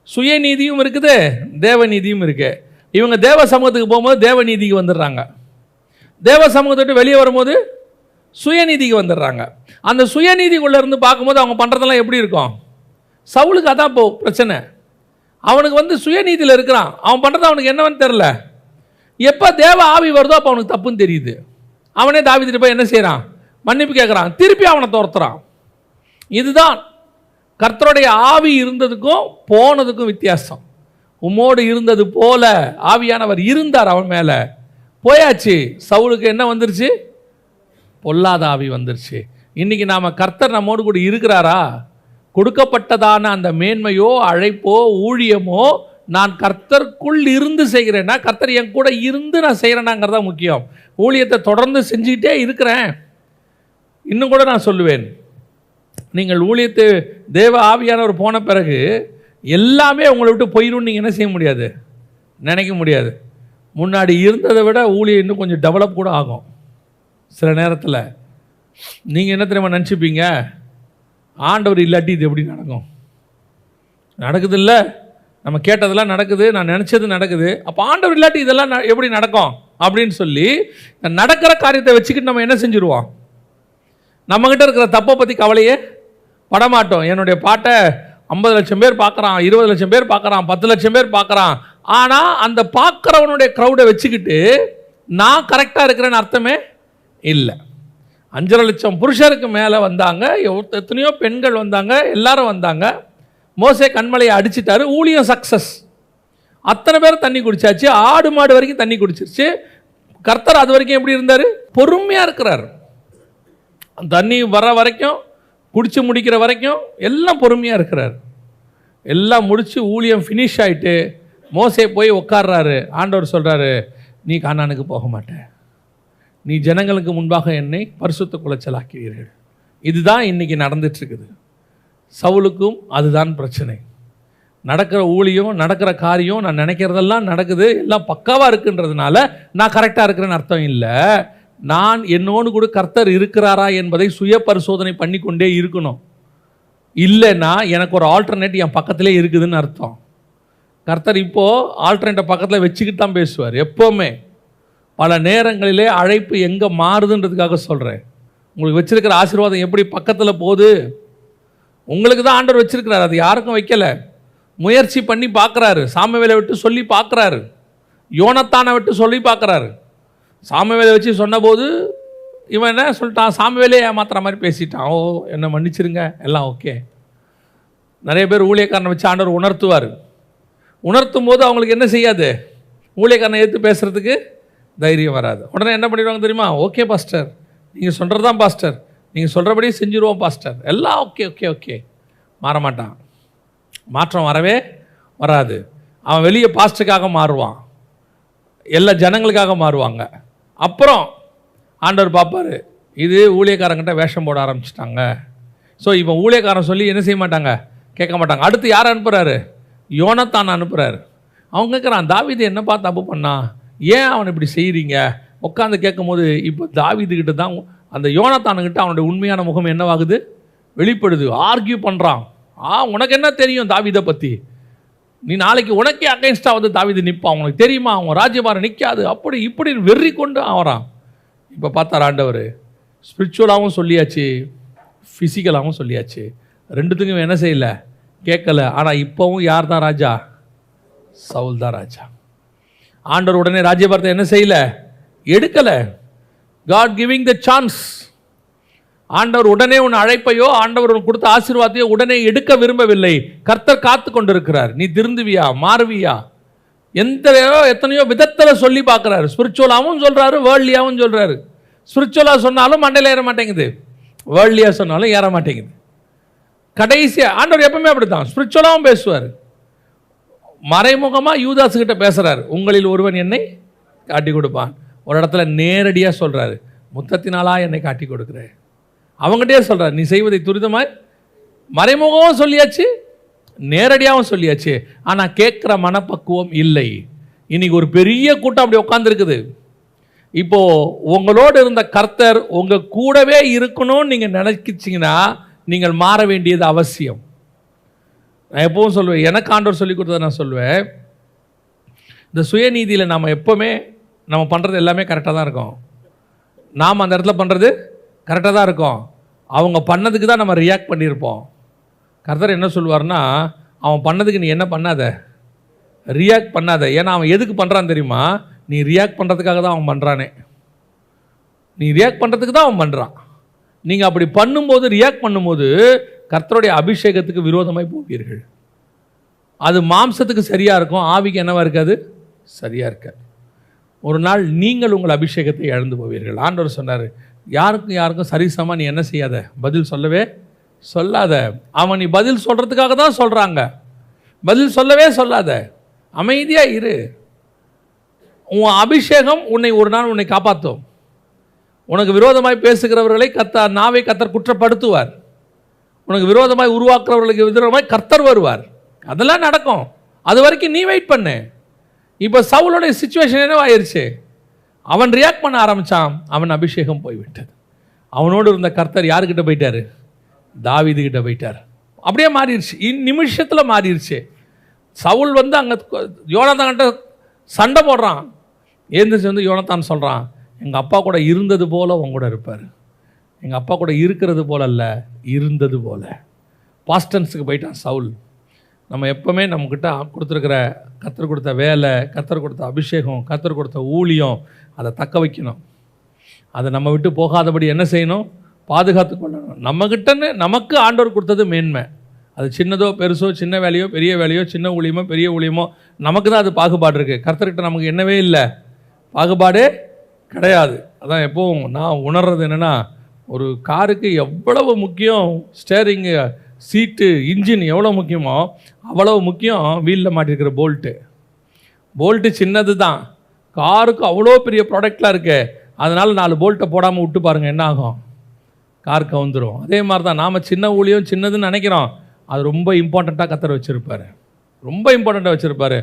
S1: சுயநீதியும் இருக்குது, தேவநீதியும் இருக்குது. இவங்க தேவ சமூகத்துக்கு போகும்போது தேவநீதிக்கு வந்துடுறாங்க, தேவ சமூகத்தை விட்டு வெளியே வரும்போது சுயநீதிக்கு வந்துடுறாங்க. அந்த சுயநீதிக்குள்ளே இருந்து பார்க்கும்போது அவங்க பண்ணுறதெல்லாம் எப்படி இருக்கும்? சவுலுக்கு அதான் இப்போ பிரச்சனை. அவனுக்கு சுயநீதியில் இருக்கிறான், அவன் பண்ணுறது அவனுக்கு என்னவன்னு தெரில. எப்போ தேவ ஆவி வருதோ அப்போ அவனுக்கு தப்புன்னு தெரியுது. அவனே தாவீதுகிட்ட போய் என்ன செய்கிறான்? மன்னிப்பு கேட்குறான், திருப்பி அவனை துரத்துறான். இதுதான் கர்த்தருடைய ஆவி இருந்ததுக்கும் போனதுக்கும் வித்தியாசம். உம்மோடு இருந்தது போல ஆவியானவர் இருந்தார், அவன் மேலே போயாச்சு. சவுலுக்கு என்ன வந்துருச்சு? பொல்லாத ஆவி வந்துருச்சு. இன்றைக்கி நாம் கர்த்தர் நம்மோடு கூட இருக்கிறாரா? கொடுக்கப்பட்டதான அந்த மேன்மையோ அழைப்போ ஊழியமோ நான் கர்த்தருக்குள் இருந்து செய்கிறேன்னா, கர்த்தர் என் கூட இருந்து நான் செய்கிறேனாங்கிறதா முக்கியம். ஊழியத்தை தொடர்ந்து செஞ்சுக்கிட்டே இருக்கிறேன். இன்னும் கூட நான் சொல்லுவேன், நீங்கள் ஊழியத்தை தேவ ஆவியானவர் போன பிறகு எல்லாமே உங்களை விட்டு போயிடும் நீங்கள் என்ன செய்ய முடியாது, நினைக்க முடியாது. முன்னாடி இருந்ததை விட ஊழியம் இன்னும் கொஞ்சம் டெவலப் கூட ஆகும். சில நேரத்தில் நீங்கள் என்ன தெரியுமா நினச்சிப்பீங்க, ஆண்டவர் இல்லாட்டி இது எப்படி நடக்கும்? நடக்குது இல்லை, நம்ம கேட்டதெல்லாம் நடக்குது, நான் நினச்சது நடக்குது, அப்போ ஆண்டவர் இல்லாட்டி இதெல்லாம் எப்படி நடக்கும் அப்படின்னு சொல்லி நடக்கிற காரியத்தை வச்சுக்கிட்டு நம்ம என்ன செஞ்சுருவோம், நம்மக்கிட்ட இருக்கிற தப்பை பற்றி கவலையே படமாட்டோம். என்னுடைய பாட்டை 50 லட்சம் பேர் பார்க்குறான், 20 லட்சம் பேர் பார்க்குறான், 10 லட்சம் பேர் பார்க்குறான், ஆனால் அந்த பார்க்குறவனுடைய க்ரௌடை வச்சுக்கிட்டு நான் கரெக்டாக இருக்கிறேன்னு அர்த்தமே இல்லை. 5.5 லட்சம் புருஷருக்கு மேலே வந்தாங்க, எத்தனையோ பெண்கள் வந்தாங்க, எல்லாரும் வந்தாங்க. மோசே கண்மலையை அடிச்சிட்டாரு, ஊழியம் சக்ஸஸ். அத்தனை பேர் தண்ணி குடிச்சாச்சு, ஆடு மாடு வரைக்கும் தண்ணி குடிச்சிருச்சு. கர்த்தர் அது வரைக்கும் எப்படி இருந்தார்? பொறுமையாக இருக்கிறார். தண்ணி வர வரைக்கும், குடிச்சு முடிக்கிற வரைக்கும் எல்லாம் பொறுமையாக இருக்கிறார். எல்லாம் முடித்து ஊழியம் ஃபினிஷ் ஆகிட்டு மோசே போய் உட்கார்றாரு. ஆண்டவர் சொல்கிறாரு, நீ கானானுக்கு போக மாட்ட, நீ ஜனங்களுக்கு முன்பாக என்னை பரிசுத்த குலைச்சலாக்குவீர்கள். இதுதான் இன்றைக்கி நடந்துட்டுருக்குது. சவுலுக்கும் அதுதான் பிரச்சனை. நடக்கிற ஊழியம், நடக்கிற காரியம், நான் நினைக்கிறதெல்லாம் நடக்குது, எல்லாம் பக்காவாக இருக்குன்றதுனால நான் கரெக்டாக இருக்கிறேன்னு அர்த்தம் இல்லை. நான் என்னோடு கூட கர்த்தர் இருக்கிறாரா என்பதை சுய பரிசோதனை பண்ணி கொண்டே இருக்கணும். இல்லைன்னா எனக்கு ஒரு ஆல்டர்னேட் என் பக்கத்திலே இருக்குதுன்னு அர்த்தம். கர்த்தர் இப்போது ஆல்டர்னேட்டை பக்கத்தில் வச்சுக்கிட்டு தான் பேசுவார் எப்போவுமே. பல நேரங்களிலே அழைப்பு எங்கே மாறுதுன்றதுக்காக சொல்கிறேன். உங்களுக்கு வச்சிருக்கிற ஆசீர்வாதம் எப்படி பக்கத்தில் போகுது? உங்களுக்கு தான் ஆண்டவர் வச்சிருக்கிறார், அது யாருக்கும் வைக்கலை. முயற்சி பண்ணி பார்க்குறாரு, சாமுவேலை விட்டு சொல்லி பார்க்குறாரு, யோனத்தானை விட்டு சொல்லி பார்க்குறாரு. சாமுவேலை வச்சு சொன்னபோது இவன் என்ன சொல்லிட்டான், சாமுவேலே ஏமாத்துற மாதிரி பேசிட்டான். ஓ என்னை மன்னிச்சிருங்க, எல்லாம் ஓகே. நிறைய பேர் ஊழியக்காரனை வச்சு ஆண்டவர் உணர்த்துவார். உணர்த்தும் போது அவங்களுக்கு என்ன செய்யாது, ஊழியக்காரனை ஏற்று பேசுகிறதுக்கு தைரியம் வராது. உடனே என்ன பண்ணிடுவாங்க தெரியுமா, ஓகே பாஸ்டர், நீங்கள் சொல்கிறது தான் பாஸ்டர், நீங்கள் சொல்கிறபடி செஞ்சுருவோம் பாஸ்டர், எல்லாம் ஓகே ஓகே ஓகே. மாறமாட்டான், மாற்றம் வரவே வராது. அவன் வெளியே பாஸ்டருக்காக மாறுவான், எல்லா ஜனங்களுக்காக மாறுவாங்க. அப்புறம் ஆண்டவர் பார்ப்பார், இது ஊழியக்காரங்கிட்ட வேஷம் போட ஆரம்பிச்சிட்டாங்க. ஸோ இப்போ ஊழியக்காரன் சொல்லி என்ன செய்ய மாட்டாங்க, கேட்க மாட்டாங்க. அடுத்து யார் அனுப்புகிறாரு, யோனத்தான் அனுப்புகிறாரு. அவங்க கேட்குறான், தாவீது என்னப்பா தப்பு பண்ணா, ஏன் அவனை இப்படி செய்கிறீங்க? உட்காந்து கேட்கும் போது இப்போ தாவீதுகிட்ட தான் அந்த யோனத்தானுக்கிட்ட அவனுடைய உண்மையான முகம் என்னவாகுது, வெளிப்படுது. ஆர்கியூ பண்ணுறான். உனக்கு என்ன தெரியும் தாவீதை பற்றி, நீ நாளைக்கு உனக்கே அகைன்ஸ்டாக வந்து தாவீது நிற்பான், உனக்கு தெரியுமா, அவன் ராஜ்யபாரம் நிற்காது, அப்படி இப்படி வெறி கொண்டு ஆகிறான். இப்போ பார்த்தார் ஆண்டவர், ஸ்பிரிச்சுவலாகவும் சொல்லியாச்சு, ஃபிசிக்கலாகவும் சொல்லியாச்சு, ரெண்டுத்துக்கும் என்ன செய்யலை, கேட்கலை. ஆனால் இப்போவும் யார் தான் ராஜா, சவுல் தான் ராஜா. ஆண்டவர் உடனே ராஜ்யபாரத்தை என்ன செய்யலை, எடுக்கலை. God giving the chance. ஆண்டவர் உடனே உன் அழைப்பையோ ஆண்டவர் உன் கொடுத்த ஆசீர்வாதத்தையோ உடனே எடுக்க விரும்பவில்லை. கர்த்தர் காத்து கொண்டிருக்கிறார். நீ திருந்துவியா, மாறுவியா, எத்தனையோ விதத்தில் சொல்லி பார்க்குறாரு. ஸ்பிரிச்சுவலாகவும் சொல்கிறாரு, வேர்ல்ட்லியாகவும் சொல்கிறாரு. ஸ்பிரிச்சுவலாக சொன்னாலும் மண்டையில் ஏற மாட்டேங்குது, வேர்ல்ட்லியாக சொன்னாலும் ஏற மாட்டேங்குது. கடைசியாக ஆண்டவர் எப்பவுமே அப்படி தான், ஸ்பிரிச்சுவலாகவும் பேசுவார், மறைமுகமாக யூதாசுக்கிட்ட பேசுகிறார், உங்களில் ஒருவன் என்னை காட்டி கொடுப்பான். ஒரு இடத்துல நேரடியாக சொல்கிறாரு, முத்தத்தினாலா என்னை காட்டி கொடுக்குறேன். அவங்ககிட்டே சொல்கிறார், நீ செய்வதை துரிதமாய். மறைமுகமும் சொல்லியாச்சு, நேரடியாகவும் சொல்லியாச்சு. ஆனால் கேட்குற மனப்பக்குவம் இல்லை. இன்னைக்கு ஒரு பெரிய கூட்டம் அப்படி உட்காந்துருக்குது. இப்போது உங்களோடு இருந்த கர்த்தர் உங்கள் கூடவே இருக்கணும்னு நீங்கள் நினைக்கிச்சிங்கன்னா நீங்கள் மாற வேண்டியது அவசியம். நான் எப்பவும் சொல்லுவேன், எனக்கு ஆண்டவர் சொல்லி கொடுத்ததை நான் சொல்லுவேன், இந்த சுயநீதியில் நம்ம எப்போவுமே நம்ம பண்ணுறது எல்லாமே கரெக்டாக தான் இருக்கும். நாம் அந்த இடத்துல பண்ணுறது கரெக்டாக தான் இருக்கும். அவங்க பண்ணதுக்கு தான் நம்ம ரியாக்ட் பண்ணியிருப்போம். கர்த்தர் என்ன சொல்லுவார்னா, அவன் பண்ணதுக்கு நீ என்ன பண்ணாத, ரியாக்ட் பண்ணாத. ஏன்னா அவன் எதுக்கு பண்ணுறான் தெரியுமா, நீ ரியாக்ட் பண்ணுறதுக்காக தான் அவன் பண்ணுறானே. நீ ரியாக்ட் பண்ணுறதுக்கு தான் அவன் பண்ணுறான். நீங்கள் அப்படி பண்ணும்போது, ரியாக்ட் பண்ணும்போது கர்த்தருடைய அபிஷேகத்துக்கு விரோதமாய் போவீர்கள். அது மாம்சத்துக்கு சரியாக இருக்கும், ஆவிக்கு என்னவா இருக்காது, சரியாக இருக்காது. ஒரு நாள் நீங்கள் உங்கள் அபிஷேகத்தை இழந்து போவீர்கள். ஆண்டவர் சொன்னார், யாருக்கும் சரிசமாக நீ என்ன செய்யாத, பதில் சொல்லவே சொல்லாத. அவன் நீ பதில் சொல்கிறதுக்காக தான் சொல்கிறாங்க, பதில் சொல்லவே சொல்லாத, அமைதியாக இரு. உன் அபிஷேகம் ஒரு நாள் உன்னை காப்பாற்றும். உனக்கு விரோதமாய் பேசுகிறவர்களை நாவை கர்த்தர் குற்றப்படுத்துவார். உனக்கு விரோதமாய் உருவாக்குறவர்களுக்கு விரோதமாய் கர்த்தர் வருவார். அதெல்லாம் நடக்கும். அது வரைக்கும் நீ வெயிட் பண்ணு. இப்போ சவுலுடைய சிச்சுவேஷன் என்னவாயிருச்சு, அவன் ரியாக்ட் பண்ண ஆரம்பித்தான். அவன் அபிஷேகம் போய்விட்டது. அவனோடு இருந்த கர்த்தர் யாருக்கிட்ட போயிட்டார்? தாவீதுகிட்ட போயிட்டார். அப்படியே மாறிடுச்சு, நிமிஷத்தில் மாறிடுச்சு. சவுல் வந்து அங்கே யோனத்தான்கிட்ட சண்டை போடுறான். எழுந்திரிச்சு வந்து யோனத்தான் சொல்கிறான், எங்கள் அப்பா கூட இருந்தது போல் உங்க கூட இருப்பார். எங்கள் அப்பா கூட இருக்கிறது போல் அல்ல, இருந்தது போல். பாஸ்டன்ஸுக்கு போயிட்டான் சவுல். நம்ம எப்போவுமே நம்மக்கிட்ட கொடுத்துருக்கிற கர்த்தர் கொடுத்த வேலை, கர்த்தர் கொடுத்த அபிஷேகம், கர்த்தர் கொடுத்த ஊழியம், அதை தக்க வைக்கணும். அதை நம்ம விட்டு போகாதபடி என்ன செய்யணும்? பாதுகாத்து கொள்ளணும். நம்மக்கிட்டன்னு நமக்கு ஆண்டவர் கொடுத்தது மேன்மை. அது சின்னதோ பெருசோ, சின்ன வேலையோ பெரிய வேலையோ, சின்ன ஊழியமோ பெரிய ஊழியமோ, நமக்கு தான் அது பாகுபாடு இருக்குது. கர்த்தர்கிட்ட நமக்கு என்னவே இல்லை, பாகுபாடே கிடையாது. அதான் எப்போவும் நான் உணர்றது என்னென்னா, ஒரு காருக்கு எவ்வளவு முக்கியம் ஸ்டேரிங்கு, சீட்டு, இன்ஜின் எவ்வளோ முக்கியமோ அவ்வளவு முக்கியம் வீலில் மாட்டிருக்கிற போல்ட்டு. போல்ட்டு சின்னது தான், காருக்கு அவ்வளோ பெரிய ப்ராடக்ட்லாம் இருக்குது. அதனால் 4 போல்ட்டை போடாமல் விட்டு பாருங்கள், என்ன ஆகும்? கார் கவுந்துடும். அதே மாதிரி தான் நாம் சின்ன ஊழியம் சின்னதுன்னு நினைக்கிறோம், அது ரொம்ப இம்பார்ட்டண்ட்டாக கர்த்தர் வச்சுருப்பார், ரொம்ப இம்பார்ட்டண்ட்டாக வச்சுருப்பார்.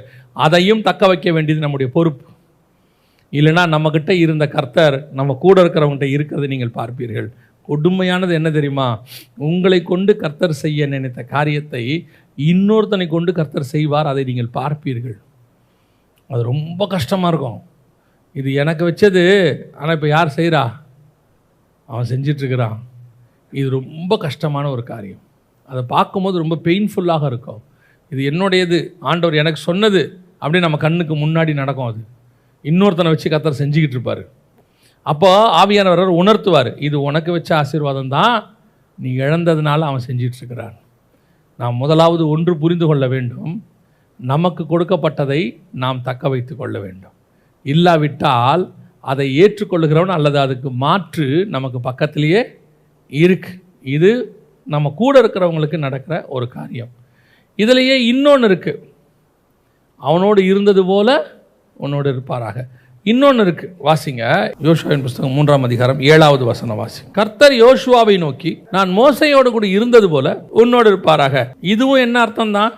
S1: அதையும் தக்க வைக்க வேண்டியது நம்முடைய பொறுப்பு. இல்லைனா நம்மக்கிட்ட இருந்த கர்த்தர் நம்ம கூட இருக்கிறவங்ககிட்ட இருக்கிறது நீங்கள் பார்ப்பீர்கள். கொடுமையானது என்ன தெரியுமா? உங்களை கொண்டு கர்த்தர் செய்ய நினைத்த காரியத்தை இன்னொருத்தனை கொண்டு கர்த்தர் செய்வார், அதை நீங்கள் பார்ப்பீர்கள். அது ரொம்ப கஷ்டமாக இருக்கும். இது எனக்கு வச்சது, ஆனால் இப்போ யார் செய்கிறா? அவன் செஞ்சிட்ருக்கிறான். இது ரொம்ப கஷ்டமான ஒரு காரியம். அதை பார்க்கும்போது ரொம்ப பெயின்ஃபுல்லாக இருக்கும். இது என்னுடையது, ஆண்டவர் எனக்கு சொன்னது அப்படி நம்ம கண்ணுக்கு முன்னாடி நடக்கும். அது இன்னொருத்தனை வச்சு கர்த்தர் செஞ்சுக்கிட்டு இருப்பார். அப்போ ஆவியானவர் உணர்த்துவார், இது உனக்கு வச்ச ஆசீர்வாதம் தான், நீ இழந்ததுனால அவன் செஞ்சிட்ருக்கிறான். நாம் முதலாவது ஒன்று புரிந்து கொள்ள வேண்டும், நமக்கு கொடுக்கப்பட்டதை நாம் தக்க வைத்து கொள்ள வேண்டும். இல்லாவிட்டால் அதை ஏற்றுக்கொள்ளுகிறவன் அல்லது அதுக்கு மாற்று நமக்கு பக்கத்திலேயே இருக்கு. இது நம்ம கூட இருக்கிறவங்களுக்கு நடக்கிற ஒரு காரியம். இதிலேயே இன்னொன்று இருக்குது, அவனோடு இருந்தது போல உன்னோடு இருப்பாராக. இன்னொன்று இருக்குது, வாசிங்க. யோசுவாவின் புஸ்தகம் 3ஆம் அதிகாரம் 7வது வசனம் வாசி. கர்த்தர் யோசுவாவை நோக்கி, நான் மோசையோடு கூட இருந்தது போல உன்னோடு இருப்பாராக. இதுவும் என்ன அர்த்தம் தான்?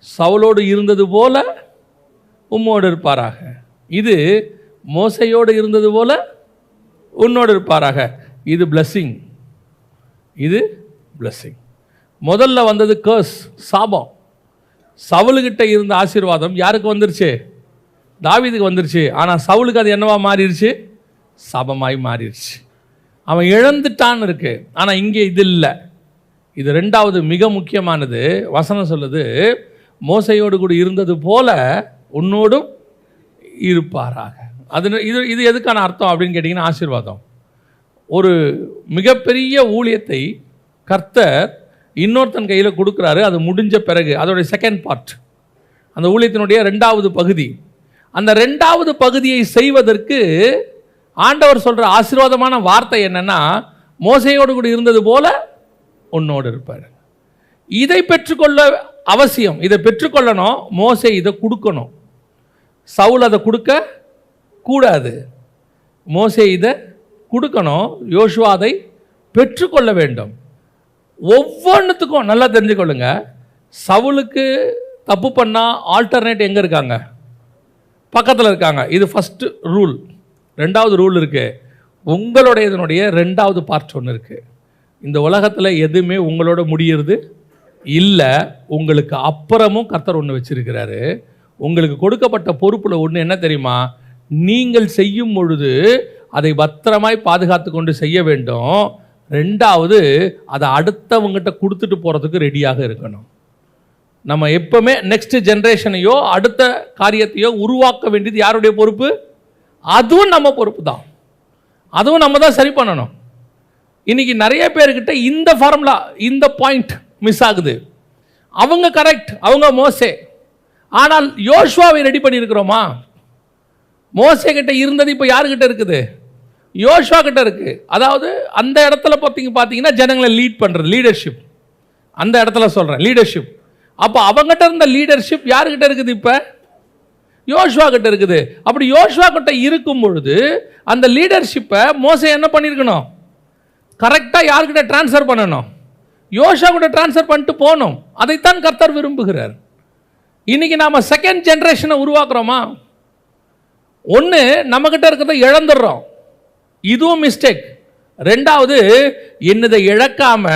S1: சவுலோடு இருந்தது போல உம்மோடு இருப்பாராக. இது மோசையோடு இருந்தது போல உன்னோடு இருப்பாராக. இது பிளஸ்ஸிங், இது பிளஸ்ஸிங். முதல்ல வந்தது கர்ஸ், சாபம். சவுலுக்கிட்ட இருந்த ஆசீர்வாதம் யாருக்கு வந்துருச்சு? தாவீதுக்கு வந்துருச்சு. ஆனால் சவுலுக்கு அது என்னவா மாறிடுச்சு? சாபமாய் மாறிடுச்சு. அவன் இழந்துட்டான்னு இருக்கு. ஆனால் இங்கே இது இல்லை. இது 2வது மிக முக்கியமானது. வசனம் சொல்லுது, மோசையோடு கூட இருந்தது போல உன்னோடும் இருப்பாராக. அது இது எதுக்கான அர்த்தம் அப்படின்னு கேட்டிங்கன்னா, ஆசீர்வாதம். ஒரு மிகப்பெரிய ஊழியத்தை கர்த்தர் இன்னொருத்தன் கையில் கொடுக்குறாரு. அது முடிஞ்ச பிறகு அதோடைய செகண்ட் பார்ட், அந்த ஊழியத்தினுடைய 2வது பகுதி. அந்த 2வது பகுதியை செய்வதற்கு ஆண்டவர் சொல்கிற ஆசீர்வாதமான வார்த்தை என்னென்னா, மோசையோடு கூட இருந்தது போல உன்னோடு இருப்பார். இதை பெற்றுக்கொள்ள அவசியம். இதை பெற்றுக்கொள்ளணும். மோசே இதை கொடுக்கணும், சவுல் அதை கொடுக்க கூடாது. மோசே இதை கொடுக்கணும், யோசுவா அதை பெற்றுக்கொள்ள வேண்டும். ஒவ்வொன்றுத்துக்கும் நல்லா தெரிஞ்சுக்கொள்ளுங்க. சவுலுக்கு தப்பு பண்ணால் ஆல்டர்னேட் எங்கே இருக்காங்க? பக்கத்தில் இருக்காங்க. இது ஃபஸ்ட்டு ரூல். 2வது ரூல் இருக்குது, உங்களுடைய இதனுடைய 2வது பார்ட் ஒன்று இருக்குது. இந்த உலகத்தில் எதுவுமே உங்களோட முடியறது இல்லை. உங்களுக்கு அப்புறமும் கர்த்தர் ஒன்று வச்சிருக்கிறாரு. உங்களுக்கு கொடுக்கப்பட்ட பொறுப்பில் ஒன்று என்ன தெரியுமா? நீங்கள் செய்யும் பொழுது அதை பத்திரமாய் பாதுகாத்து கொண்டு செய்ய வேண்டும். 2வது, அதை அடுத்தவங்ககிட்ட கொடுத்துட்டு போகிறதுக்கு ரெடியாக இருக்கணும். நம்ம எப்பவுமே நெக்ஸ்ட் ஜென்ரேஷனையோ அடுத்த காரியத்தையோ உருவாக்க வேண்டியது யாருடைய பொறுப்பு? அதுவும் நம்ம பொறுப்பு தான். அதுவும் நம்ம தான் சரி பண்ணணும். இன்னைக்கு நிறைய பேர்கிட்ட இந்த ஃபார்முலா, இந்த பாயிண்ட் மிஸ் ஆகுது. அவங்க கரெக்ட், அவங்க மோசே. ஆனால் யோசுவாவை ரெடி பண்ணியிருக்கிறோமா? மோசே கிட்ட இருந்தது இப்போ யாருக்கிட்ட இருக்குது? யோசுவா கிட்ட இருக்கு. அதாவது அந்த இடத்துல பார்த்தீங்கன்னா ஜனங்களை லீட் பண்ணுறது, லீடர்ஷிப். அந்த இடத்துல சொல்கிறேன், லீடர்ஷிப். அப்போ அவங்ககிட்ட இருந்த லீடர்ஷிப் யாருக்கிட்ட இருக்குது? இப்போ யோசுவா கிட்ட இருக்குது. அப்படி யோசுவா கிட்ட இருக்கும் பொழுது அந்த லீடர்ஷிப்பை மோசே என்ன பண்ணியிருக்கணும்? கரெக்டாக யார்கிட்ட டிரான்ஸ்ஃபர் பண்ணணும்? யோசுவா கிட்ட டிரான்ஸ்ஃபர் பண்ணிட்டு போகணும். அதைத்தான் கர்த்தர் விரும்புகிறார். இன்னைக்கு நாம் செகண்ட் ஜென்ரேஷனை உருவாக்குறோமா? ஒன்று, நம்மக்கிட்ட இருக்கிறத இழந்துடுறோம், இதுவும் மிஸ்டேக். ரெண்டாவது, என்னதை இழக்காம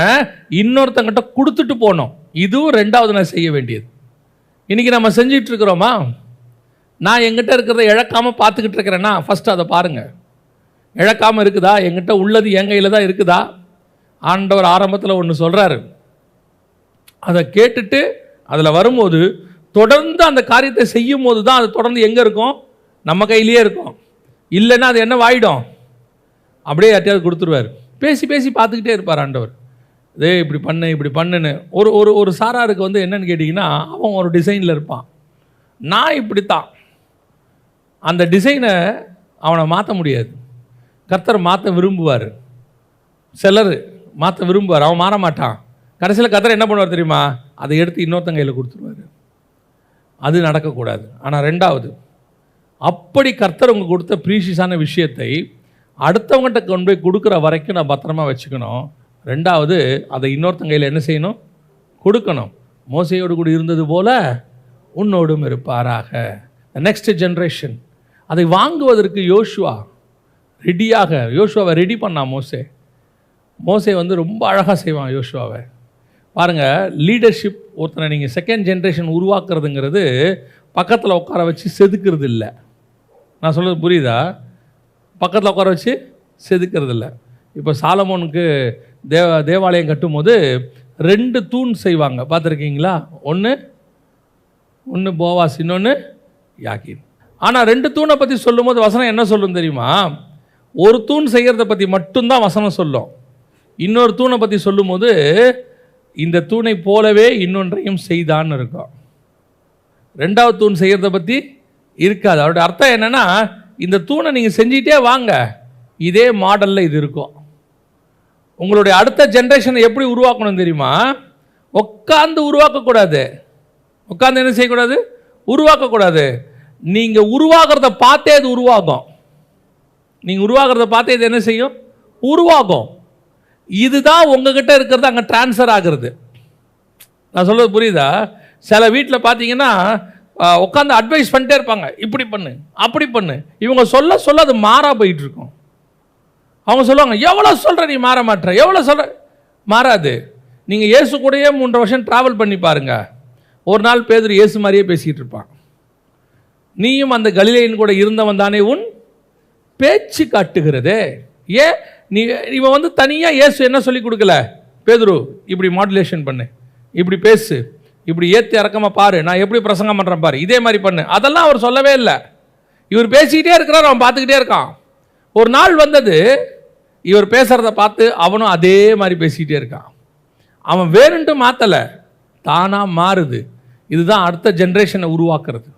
S1: இன்னொருத்தங்கிட்ட கொடுத்துட்டு போனோம், இதுவும் ரெண்டாவது நான் செய்ய வேண்டியது. இன்றைக்கி நம்ம செஞ்சிட்டு இருக்கிறோமா? நான் எங்கிட்ட இருக்கிறத இழக்காமல் பார்த்துக்கிட்டு இருக்கிறேன்னா ஃபஸ்ட்டு அதை பாருங்கள். இழக்காமல் இருக்குதா? எங்கிட்ட உள்ளது என் கையில் தான் இருக்குதா? ஆண்டவர் ஆரம்பத்தில் ஒன்று சொல்கிறாரு, அதை கேட்டுட்டு அதில் வரும்போது தொடர்ந்து அந்த காரியத்தை செய்யும் போது தான் அது தொடர்ந்து எங்கே இருக்கும்? நம்ம கையிலேயே இருக்கும். இல்லைன்னா அது என்ன வாயிடும்? அப்படியே யார்ட்டையாவது கொடுத்துருவார். பேசி பேசி பார்த்துக்கிட்டே இருப்பார் ஆண்டவர். இதே இப்படி பண்ணு இப்படி பண்ணுன்னு. ஒரு ஒரு ஒரு சாராருக்கு வந்து என்னன்னு கேட்டிங்கன்னா, அவன் ஒரு டிசைனில் இருப்பான், நான் இப்படித்தான். அந்த டிசைனை அவனை மாற்ற முடியாது. கர்த்தர் மாற்ற விரும்புவார், சிலர் மாற்ற விரும்புவார், அவன் மாற மாட்டான். கடைசியில் கர்த்தர் என்ன பண்ணுவார் தெரியுமா? அதை எடுத்து இன்னொருத்தங்க கையில் கொடுத்துருவார். அது நடக்கக்கூடாது. ஆனால் ரெண்டாவது, அப்படி கர்த்தர் உங்களுக்கு கொடுத்த ப்ரீஷியஸான விஷயத்தை அடுத்தவங்ககிட்ட கொண்டு போய் கொடுக்குற வரைக்கும் நான் பத்திரமா வச்சுக்கணும். ரெண்டாவது, அதை இன்னொருத்தங்க கையில் என்ன செய்யணும்? கொடுக்கணும். மோசையோடு கூட இருந்தது போல உன்னோடும் இருப்பாராக. நெக்ஸ்ட் ஜென்ரேஷன் அதை வாங்குவதற்கு யோசுவாவை ரெடி பண்ணான். மோசே வந்து ரொம்ப அழகாக செய்வான் யோசுவாவை. பாருங்கள், லீடர்ஷிப் ஒருத்தனை நீங்கள் செகண்ட் ஜென்ரேஷன் உருவாக்குறதுங்கிறது பக்கத்தில் உட்கார வச்சு செதுக்கிறது இல்லை. நான் சொல்கிறது புரியுதா? பக்கத்தில் உட்கார வச்சு செதுக்கிறது இல்லை. இப்போ சாலமோனுக்கு தேவாலயம் கட்டும்போது 2 தூண் செய்வாங்க, பார்த்துருக்கீங்களா? ஒன்று போவாஸ், இன்னொன்று யாக்கீன். ஆனால் 2 தூணை பற்றி சொல்லும்போது வசனம் என்ன சொல்லும் தெரியுமா? ஒரு தூண் செய்கிறத பற்றி மட்டும்தான் வசனம் சொல்லும். இன்னொரு தூணை பற்றி சொல்லும்போது இந்த தூணை போலவே இன்னொன்றையும் செய்தான்னு இருக்கும். 2வது தூண் செய்கிறத பற்றி இருக்காது. அவருடைய அர்த்தம் என்னென்னா, இந்த தூணை நீங்கள் செஞ்சிட்டே வாங்க, இதே மாடலில் இது இருக்கும். உங்களுடைய அடுத்த ஜென்ரேஷனை எப்படி உருவாக்கணும் தெரியுமா? உட்காந்து உருவாக்கக்கூடாது. உட்காந்து என்ன செய்யக்கூடாது? உருவாக்கக்கூடாது. நீங்கள் உருவாகிறத பார்த்தே அது உருவாகும். நீங்கள் உருவாகிறத பார்த்தே இது என்ன செய்யும்? உருவாகும். இதுதான் உங்ககிட்ட இருக்கிறது அங்கே டிரான்ஸ்ஃபர் ஆகிறது. நான் சொல்கிறது புரியுதா? சில வீட்டில் பார்த்தீங்கன்னா உட்காந்து அட்வைஸ் பண்ணிட்டே இருப்பாங்க, இப்படி பண்ணு அப்படி பண்ணு. இவங்க சொல்ல சொல்ல அது மாறா போயிட்டு இருக்கும். அவங்க சொல்லுவாங்க, எவ்வளோ சொல்கிற நீ மாற மாட்டேற, எவ்வளோ சொல்கிற, மாறாது. நீங்கள் இயேசு கூடயே 3 வருஷம் ட்ராவல் பண்ணி பாருங்கள். ஒரு நாள் பேதுரு இயேசு மாதிரியே பேசிகிட்டு இருப்பான். நீயும் அந்த கலிலேயன் கூட இருந்தவன் தானே, உன் பேச்சு காட்டுகிறதே. ஏன் இவன் வந்து தனியாக இயேசு என்ன சொல்லி கொடுக்கல? பேதுரு இப்படி மாடுலேஷன் பண்ணு, இப்படி பேசு, இப்படி ஏற்றி இறக்கமாக பாரு, நான் எப்படி பிரசங்கம் பண்ணுறேன் பாரு, இதே மாதிரி பண்ணு, அதெல்லாம் அவர் சொல்லவே இல்லை. இவர் பேசிக்கிட்டே இருக்கிறார், அவன் பார்த்துக்கிட்டே இருக்கான். ஒரு நாள் வந்தது, இவர் பேசுகிறத பார்த்து அவனும் அதே மாதிரி பேசிக்கிட்டே இருக்கான். அவன் வேறுன்ட்டு மாற்றலை, தானாக மாறுது. இதுதான் அடுத்த ஜென்ரேஷனை உருவாக்குறது.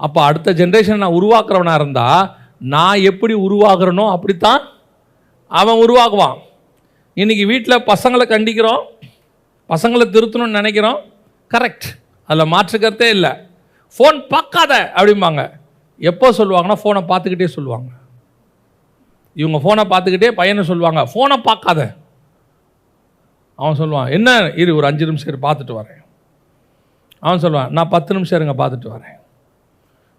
S1: அப்போ அடுத்த ஜென்ரேஷனை நான் உருவாக்குறவனாக இருந்தால், நான் எப்படி உருவாகிறனோ அப்படித்தான் அவன் உருவாக்குவான். இன்றைக்கி வீட்டில் பசங்களை கண்டிக்கிறோம், பசங்களை திருத்தணும்னு நினைக்கிறோம், கரெக்ட், அதில் மாற்றுக்கிறதே இல்லை. ஃபோன் பார்க்காத அப்படிம்பாங்க. எப்போ சொல்லுவாங்கன்னா ஃபோனை பார்த்துக்கிட்டே சொல்லுவாங்க. இவங்க ஃபோனை பார்த்துக்கிட்டே பையனை சொல்லுவாங்க, ஃபோனை பார்க்காத. அவன் சொல்லுவான், என்ன இரு ஒரு 5 நிமிஷம் பார்த்துட்டு வரேன். அவன் சொல்லுவான், நான் 10 நிமிஷம் இருங்க பார்த்துட்டு வரேன்.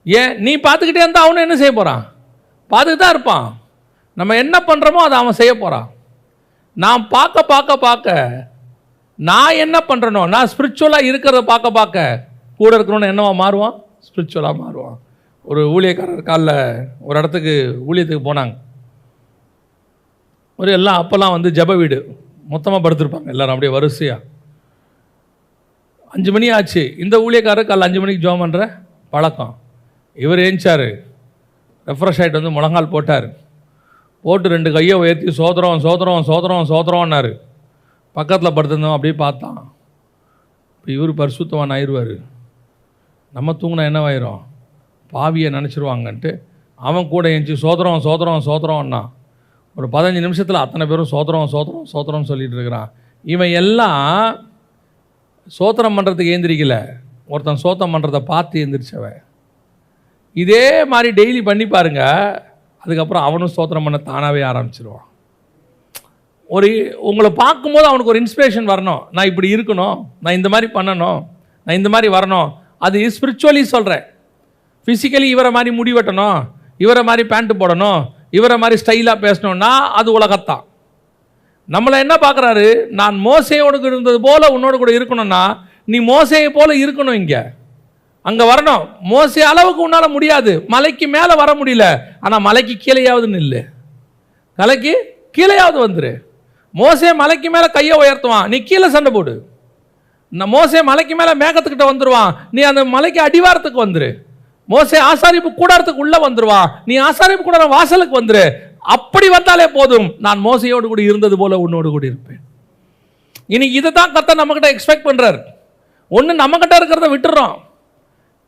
S1: ஏன் நீ பார்த்துக்கிட்டே இருந்தால் அவனு என்ன செய்ய போகிறான்? பார்த்துக்கிட்டு தான் இருப்பான். நம்ம என்ன பண்ணுறோமோ அதை அவன் செய்ய போகிறான். நான் பார்க்க பார்க்க பார்க்க நான் என்ன பண்ணுறனோ, நான் ஸ்பிரிச்சுவலாக இருக்கிறத பார்க்க பார்க்க கூட இருக்கணும்னு என்னவா மாறுவான்? ஸ்பிரிச்சுவலாக மாறுவான். ஒரு ஊழியக்காரர் காலில் ஒரு இடத்துக்கு ஊழியத்துக்கு போனாங்க. ஒரு எல்லாம் அப்போல்லாம் வந்து ஜப வீடு மொத்தமாக படுத்திருப்பாங்க எல்லோரும் அப்படியே வரிசையாக. 5 மணி ஆச்சு. இந்த ஊழியக்காரர் காலைல 5 மணிக்கு ஜோம் பண்ணுற பழக்கம். இவர் ஏஞ்சார், ரெஃப்ரெஷ் ஆகிட்டு வந்து முழங்கால் போட்டார். போட்டு 2 கையை உயர்த்தி சோதரம் சோதரம் சோதரம் சோதரம்னாரு. பக்கத்தில் படுத்திருந்தோம் அப்படியே பார்த்தான். இப்போ இவர் பரிசுத்தவான் ஆயிடுவார், நம்ம தூங்கினா என்னவாயிரும்? பாவியை நினச்சிருவாங்கன்ட்டு அவன் கூட ஏஞ்சி சோதரம் சோதரம் சோதரம்னா ஒரு 15 நிமிஷத்தில் அத்தனை பேரும் சோதரம் சோதரம் சோதரம்னு சொல்லிட்டு இருக்கிறான். இவன் எல்லாம் சோத்திரம் பண்ணுறதுக்கு ஏந்திரிக்கல, ஒருத்தன் சோத்திரம் பண்ணுறதை பார்த்து ஏந்திரிச்சவன். இதே மாதிரி டெய்லி பண்ணி பாருங்க, அதுக்கப்புறம் அவனும் ஸ்தோத்திரம் பண்ண தானாகவே ஆரம்பிச்சிருவான். உங்களை பார்க்கும்போது அவனுக்கு ஒரு இன்ஸ்பிரேஷன் வரணும், நான் இப்படி இருக்கணும், நான் இந்த மாதிரி பண்ணணும், நான் இந்த மாதிரி வரணும். அது ஸ்பிரிச்சுவலி சொல்கிறேன். ஃபிசிக்கலி இவரை மாதிரி முடி வெட்டணும், இவரை மாதிரி பேண்ட் போடணும், இவரை மாதிரி ஸ்டைலாக பேசணும்னா அது உலகத்தான். நம்மளை என்ன பார்க்குறாரு, நான் மோசேயோடு இருந்தது போல உன்னோடு கூட இருக்கணும்னா நீ மோசேயை போல இருக்கணும். இங்கே அங்கே வரணும். மோசே அளவுக்கு உன்னால் முடியாது, மலைக்கு மேலே வர முடியல, ஆனால் மலைக்கு கீழேயாவது நில்லு, மலைக்கு கீழேயாவது வந்துரு. மோசே மலைக்கு மேலே கையை உயர்த்துவான், நீ கீழே சண்டை போடு. மோசே மலைக்கு மேலே மேகத்துக்கிட்ட வந்துடுவான், நீ அந்த மலைக்கு அடிவாரத்துக்கு வந்துரு. மோசே ஆசாரிப்பு கூடாரத்துக்கு உள்ள வந்துருவான், நீ ஆசாரிப்பு கூடார வாசலுக்கு வந்துரு. அப்படி வந்தாலே போதும், நான் மோசையோடு கூட இருந்தது போல உன்னோடு கூட இருப்பேன். இன்னைக்கு இதை தான் கர்த்தர் நம்மகிட்ட எக்ஸ்பெக்ட் பண்றாரு. ஒன்று நம்மகிட்ட இருக்கிறத விட்டுறோம்,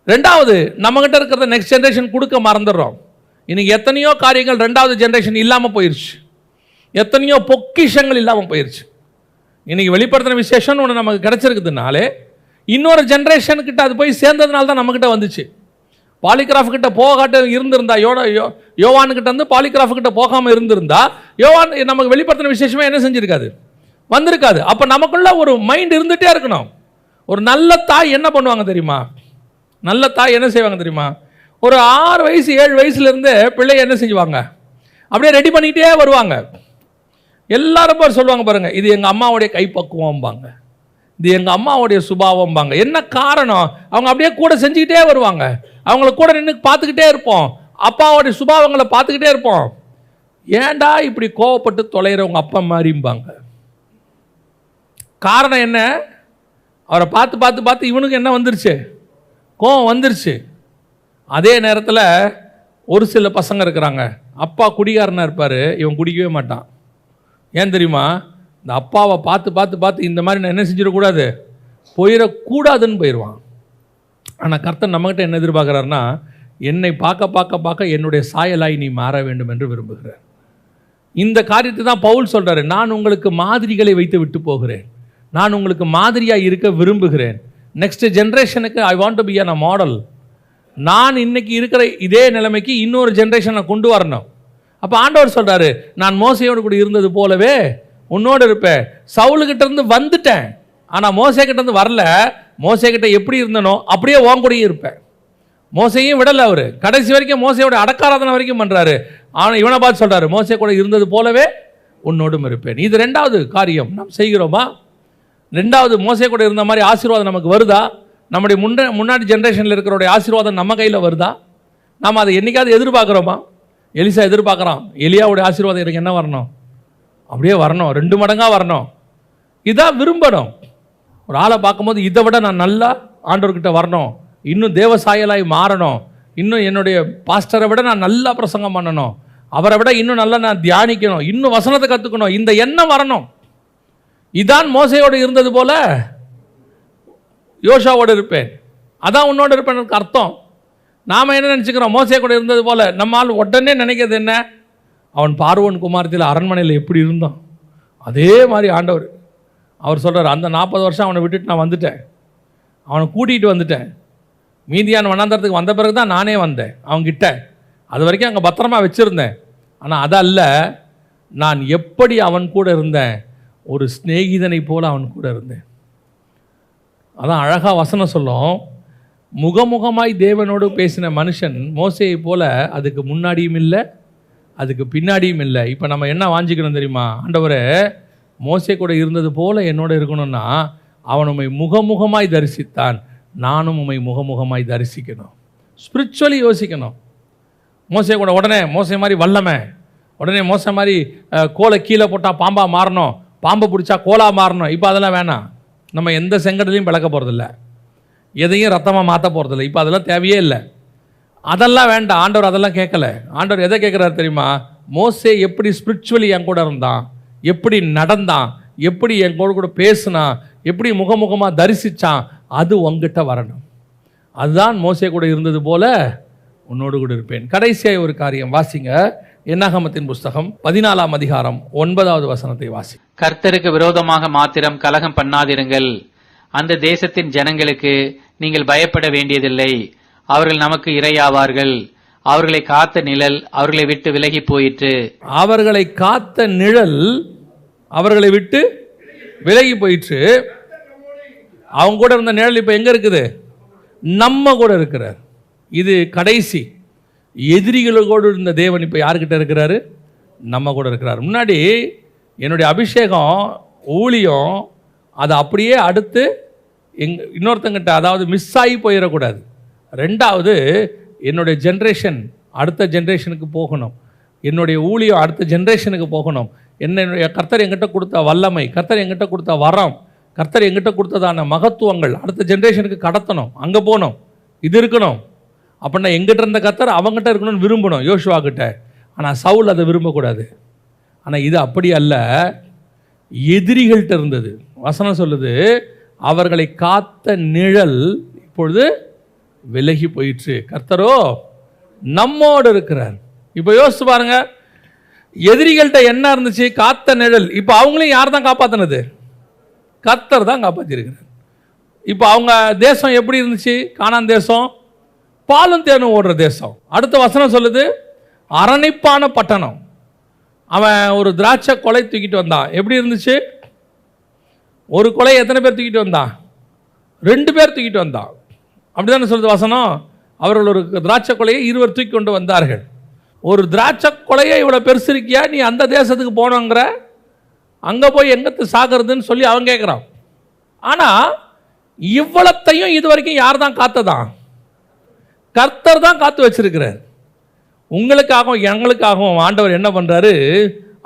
S1: ரெண்டாவது நம்மகிட்ட இருக்கிறத நெக்ஸ்ட் ஜென்ரேஷன் கொடுக்க மறந்துடுறோம். இன்னைக்கு எத்தனையோ காரியங்கள் ரெண்டாவது ஜென்ரேஷன் இல்லாமல் போயிடுச்சு, எத்தனையோ பொக்கிஷங்கள் இல்லாமல் போயிடுச்சு. இன்னைக்கு வெளிப்படுத்தின விசேஷம் ஒன்று நமக்கு கிடைச்சிருக்குதுனாலே இன்னொரு ஜென்ரேஷனுக்கிட்ட அது போய் சேர்ந்ததுனால தான் நம்மகிட்ட வந்துச்சு. பாலிகிராஃப் கிட்ட போகாட்ட இருந்திருந்தா, யோவானுக்கிட்ட வந்து பாலிகிராஃப் கிட்ட போகாமல் இருந்திருந்தா யோவான் நமக்கு வெளிப்படுத்தின விசேஷமே என்ன செஞ்சிருக்காது, வந்திருக்காது. அப்போ நமக்குள்ள ஒரு மைண்ட் இருந்துகிட்டே இருக்கணும். ஒரு நல்ல தாய் என்ன பண்ணுவாங்க தெரியுமா, நல்ல தாய் என்ன செய்வாங்க தெரியுமா, ஒரு 6 வயசு 7 வயசுலேருந்து பிள்ளைய என்ன செஞ்சுவாங்க, அப்படியே ரெடி பண்ணிக்கிட்டே வருவாங்க. எல்லாரும் பேர் சொல்லுவாங்க பாருங்க, இது எங்கள் அம்மாவுடைய கைப்பக்குவம்பாங்க, இது எங்கள் அம்மாவுடைய சுபாவம்பாங்க. என்ன காரணம், அவங்க அப்படியே கூட செஞ்சுக்கிட்டே வருவாங்க, அவங்கள கூட நின்று பார்த்துக்கிட்டே இருப்போம், அப்பாவுடைய சுபாவங்களை பார்த்துக்கிட்டே இருப்போம். ஏன்டா இப்படி கோவப்பட்டு தொலைகிறவங்க அப்பா மாதிரிம்பாங்க. காரணம் என்ன, அவரை பார்த்து பார்த்து பார்த்து இவனுக்கு என்ன வந்துருச்சு, கோவம் வந்துருச்சு. அதே நேரத்தில் ஒரு சில பசங்க இருக்கிறாங்க, அப்பா குடிகாரனாக இருப்பார், இவன் குடிக்கவே மாட்டான். ஏன் தெரியுமா, இந்த அப்பாவை பார்த்து பார்த்து பார்த்து இந்த மாதிரி நான் என்ன செஞ்சிடக்கூடாது, போயிடக்கூடாதுன்னு போயிடுவான். ஆனால் கர்த்தர் நம்மகிட்ட என்ன எதிர்பார்க்குறாருன்னா, என்னை பார்க்க பார்க்க பார்க்க என்னுடைய சாயலாய் நீ மாற வேண்டும் என்று விரும்புகிறார். இந்த காரியத்தை தான் பவுல் சொல்கிறாரு, நான் உங்களுக்கு மாதிரிகளை வைத்து விட்டு போகிறேன், நான் உங்களுக்கு மாதிரியாக இருக்க விரும்புகிறேன். நெக்ஸ்ட் ஜென்ரேஷனுக்கு I want to be a model. நான் இன்னைக்கு இருக்கிற இதே நிலைமைக்கு இன்னொரு ஜென்ரேஷனை கொண்டு வரணும். அப்போ ஆண்டவர் சொல்கிறாரு, நான் மோசையோடு கூட இருந்தது போலவே உன்னோடு இருப்பேன். சவுலுக்கிட்ட இருந்து வந்துட்டேன், ஆனால் மோசைக்கிட்ட இருந்து வரல. மோசைக்கிட்ட எப்படி இருந்தனோ அப்படியே உன் கூடயே இருப்பேன். மோசையும் விடலை, அவர் கடைசி வரைக்கும் மோசையோட அடக்காராதனை வரைக்கும் பண்ணுறாரு. ஆனால் இவனை பார்த்து சொல்கிறாரு, மோசை கூட இருந்தது போலவே உன்னோடும் இருப்பேன். இது ரெண்டாவது காரியம் நாம் செய்கிறோமா? ரெண்டாவது, மோசை கூட இருந்த மாதிரி ஆசீர்வாதம் நமக்கு வருதா? நம்முடைய முன்னாடி ஜென்ரேஷனில் இருக்கிறோடைய ஆசீர்வாதம் நம்ம கையில் வருதா? நாம் அதை என்றைக்காவது எதிர்பார்க்குறோமா? எலிசா எதிர்பார்க்குறான், எலியாவுடைய ஆசீர்வாதம் எனக்கு என்ன வரணும், அப்படியே வரணும், 2 மடங்காக வரணும். இதான் விரும்பணும். ஒரு ஆளை பார்க்கும்போது இதை விட நான் நல்லா ஆண்டவர்கிட்ட வரணும், இன்னும் தேவசாயலாய் மாறணும், இன்னும் என்னுடைய பாஸ்டரை விட நான் நல்லா பிரசங்கம் பண்ணணும், அவரை விட இன்னும் நல்லா நான் தியானிக்கணும், இன்னும் வசனத்தை கற்றுக்கணும், இந்த எண்ணம் வரணும். இதான் மோசையோடு இருந்தது போல யோசாவோடு இருப்பேன், அதான் உன்னோடு இருப்பேன் அர்த்தம். நாம் என்ன நினச்சிக்கிறோம், மோசை கூட இருந்தது போல. நம்மால் உடனே நினைக்கிறது என்ன, அவன் பார்வோன் குமாரத்தில் அரண்மனையில் எப்படி இருந்தான் அதே மாதிரி ஆண்டவர். அவர் சொல்கிறார், அந்த 40 வருஷம் அவனை விட்டுட்டு நான் வந்துட்டேன், அவனை கூட்டிகிட்டு வந்துட்டேன். மீதியான வனாந்தரத்துக்கு வந்த பிறகு தான் நானே வந்தேன் அவன்கிட்ட. அது வரைக்கும் அங்கே பத்திரமா வச்சுருந்தேன். ஆனால் அதல்ல, நான் எப்படி அவன் கூட இருந்தேன், ஒரு சிநேகிதனை போல அவன் கூட இருந்தேன். அதான் அழகாக வசனம் சொல்லும், முகமுகமாய் தேவனோடு பேசின மனுஷன் மோசையை போல அதுக்கு முன்னாடியும் இல்லை அதுக்கு பின்னாடியும் இல்லை. இப்போ நம்ம என்ன வாஞ்சிக்கணும் தெரியுமா, ஆண்டவரே மோசை கூட இருந்தது போல என்னோட இருக்கணும்னா அவன் உம்மை முகமுகமாய் தரிசித்தான், நானும் உம்மை முகமுகமாய் தரிசிக்கணும். ஸ்பிரிச்சுவலி யோசிக்கணும். மோசை கூட உடனே மோசை மாதிரி வல்லமை, உடனே மோசை மாதிரி கோலை கீழே போட்டால் பாம்பா மாறணும், பாம்பை பிடிச்சா கோலா மாறணும். இப்போ அதெல்லாம் வேணாம். நம்ம எந்த செங்கடலையும் பிளக்க போகிறதில்ல, எதையும் ரத்தமாக மாற்ற போகிறதில்ல. இப்போ அதெல்லாம் தேவையே இல்லை, அதெல்லாம் வேண்டாம். ஆண்டவர் அதெல்லாம் கேட்கல. ஆண்டவர் எதை கேட்குறாரு தெரியுமா, மோசே எப்படி ஸ்பிரிச்சுவலி என் கூட இருந்தான், எப்படி நடந்தான், எப்படி என் கூட பேசினான், எப்படி முகமுகமாக தரிசித்தான், அது உங்ககிட்ட வரணும். அதுதான் மோசே கூட இருந்தது போல உன்னோடு கூட இருப்பேன். கடைசியாக ஒரு காரியம் வாசிங்க, என்னாகமத்தின் புஸ்தகம் 14ஆம் அதிகாரம் 9வது வசனத்தை வாசி.
S2: கர்த்தருக்கு விரோதமாக மாத்திரம் கலகம் பண்ணாதிருங்கள். அந்த தேசத்தின் ஜனங்களுக்கு நீங்கள் பயப்பட வேண்டியதில்லை. அவர்கள் நமக்கு இரையாவார்கள். அவர்களை காத்த நிழல் அவர்களை விட்டு விலகி போயிற்று.
S1: அவர்களை காத்த நிழல் அவர்களை விட்டு விலகி போயிற்று. அவங்க கூட இருந்த நிழல் இப்போ எங்க இருக்குது, நம்ம கூட இருக்கிறார். இது கடைசி. எதிரிகளோடு இருந்த தேவன் இப்போ யார்கிட்ட இருக்கிறாரு? நம்ம கூட இருக்கிறார். முன்னாடி என்னுடைய அபிஷேகம் ஊழியம் அதை அப்படியே அடுத்து இன்னொருத்தங்கிட்ட, அதாவது மிஸ் ஆகி போயிடக்கூடாது. ரெண்டாவது, என்னுடைய ஜென்ரேஷன் அடுத்த ஜென்ரேஷனுக்கு போகணும். என்னுடைய ஊழியம் அடுத்த ஜென்ரேஷனுக்கு போகணும். என்னுடைய கர்த்தர் எங்கிட்ட கொடுத்த வல்லமை, கர்த்தர் எங்கிட்ட கொடுத்த வரம், கர்த்தர் எங்கிட்ட கொடுத்ததான மகத்துவங்கள் அடுத்த ஜென்ரேஷனுக்கு கடத்தணும். அங்கே போகணும், இது இருக்கணும். அப்படின்னா எங்கிட்ட இருந்த கர்த்தர் அவங்ககிட்ட இருக்கணும்னு விரும்பணும் யோசுவா கிட்ட. ஆனால் சவுல் அதை விரும்பக்கூடாது. ஆனால் இது அப்படி அல்ல, எதிரிகள்கிட்ட இருந்தது. வசனம் சொல்லுது, அவர்களை காத்த நிழல் இப்பொழுது விலகி போயிற்று, கர்த்தரோ நம்மோடு இருக்கிறார். இப்போ யோசிச்சு பாருங்க, எதிரிகள்கிட்ட என்ன இருந்துச்சு? காத்த நிழல். இப்போ அவங்களையும் யார் தான் காப்பாற்றினது? கர்த்தர் தான் காப்பாற்றிருக்கிறார். இப்போ அவங்க தேசம் எப்படி இருந்துச்சு? கானான் தேசம் பாலும் தேனும் ஓடுற தேசம். அடுத்த வசனம் சொல்லுது, அரணிப்பான பட்டணம். அவன் ஒரு திராட்சை கொலை தூக்கிட்டு வந்தான். எப்படி இருந்துச்சு? ஒரு கொலை எத்தனை பேர் தூக்கிட்டு வந்தான்? 2 பேர் தூக்கிட்டு வந்தான். அப்படிதானே சொல்லுது வசனம். அவர்கள் ஒரு திராட்சை கொலையை 2 தூக்கி கொண்டு வந்தார்கள். ஒரு திராட்சை கொலையை இவ்வளோ பெருசு இருக்கியா, நீ அந்த தேசத்துக்கு போனோங்கிற, அங்கே போய் எங்கத்து சாகிறதுன்னு சொல்லி அவன் கேட்குறான். ஆனால் இவ்வளத்தையும் இது வரைக்கும் யார் தான் காத்ததான்? கர்த்தர் தான் காத்து வச்சிருக்கிறார். உங்களுக்காகவும் எங்களுக்காகவும் ஆண்டவர் என்ன பண்ணுறாரு?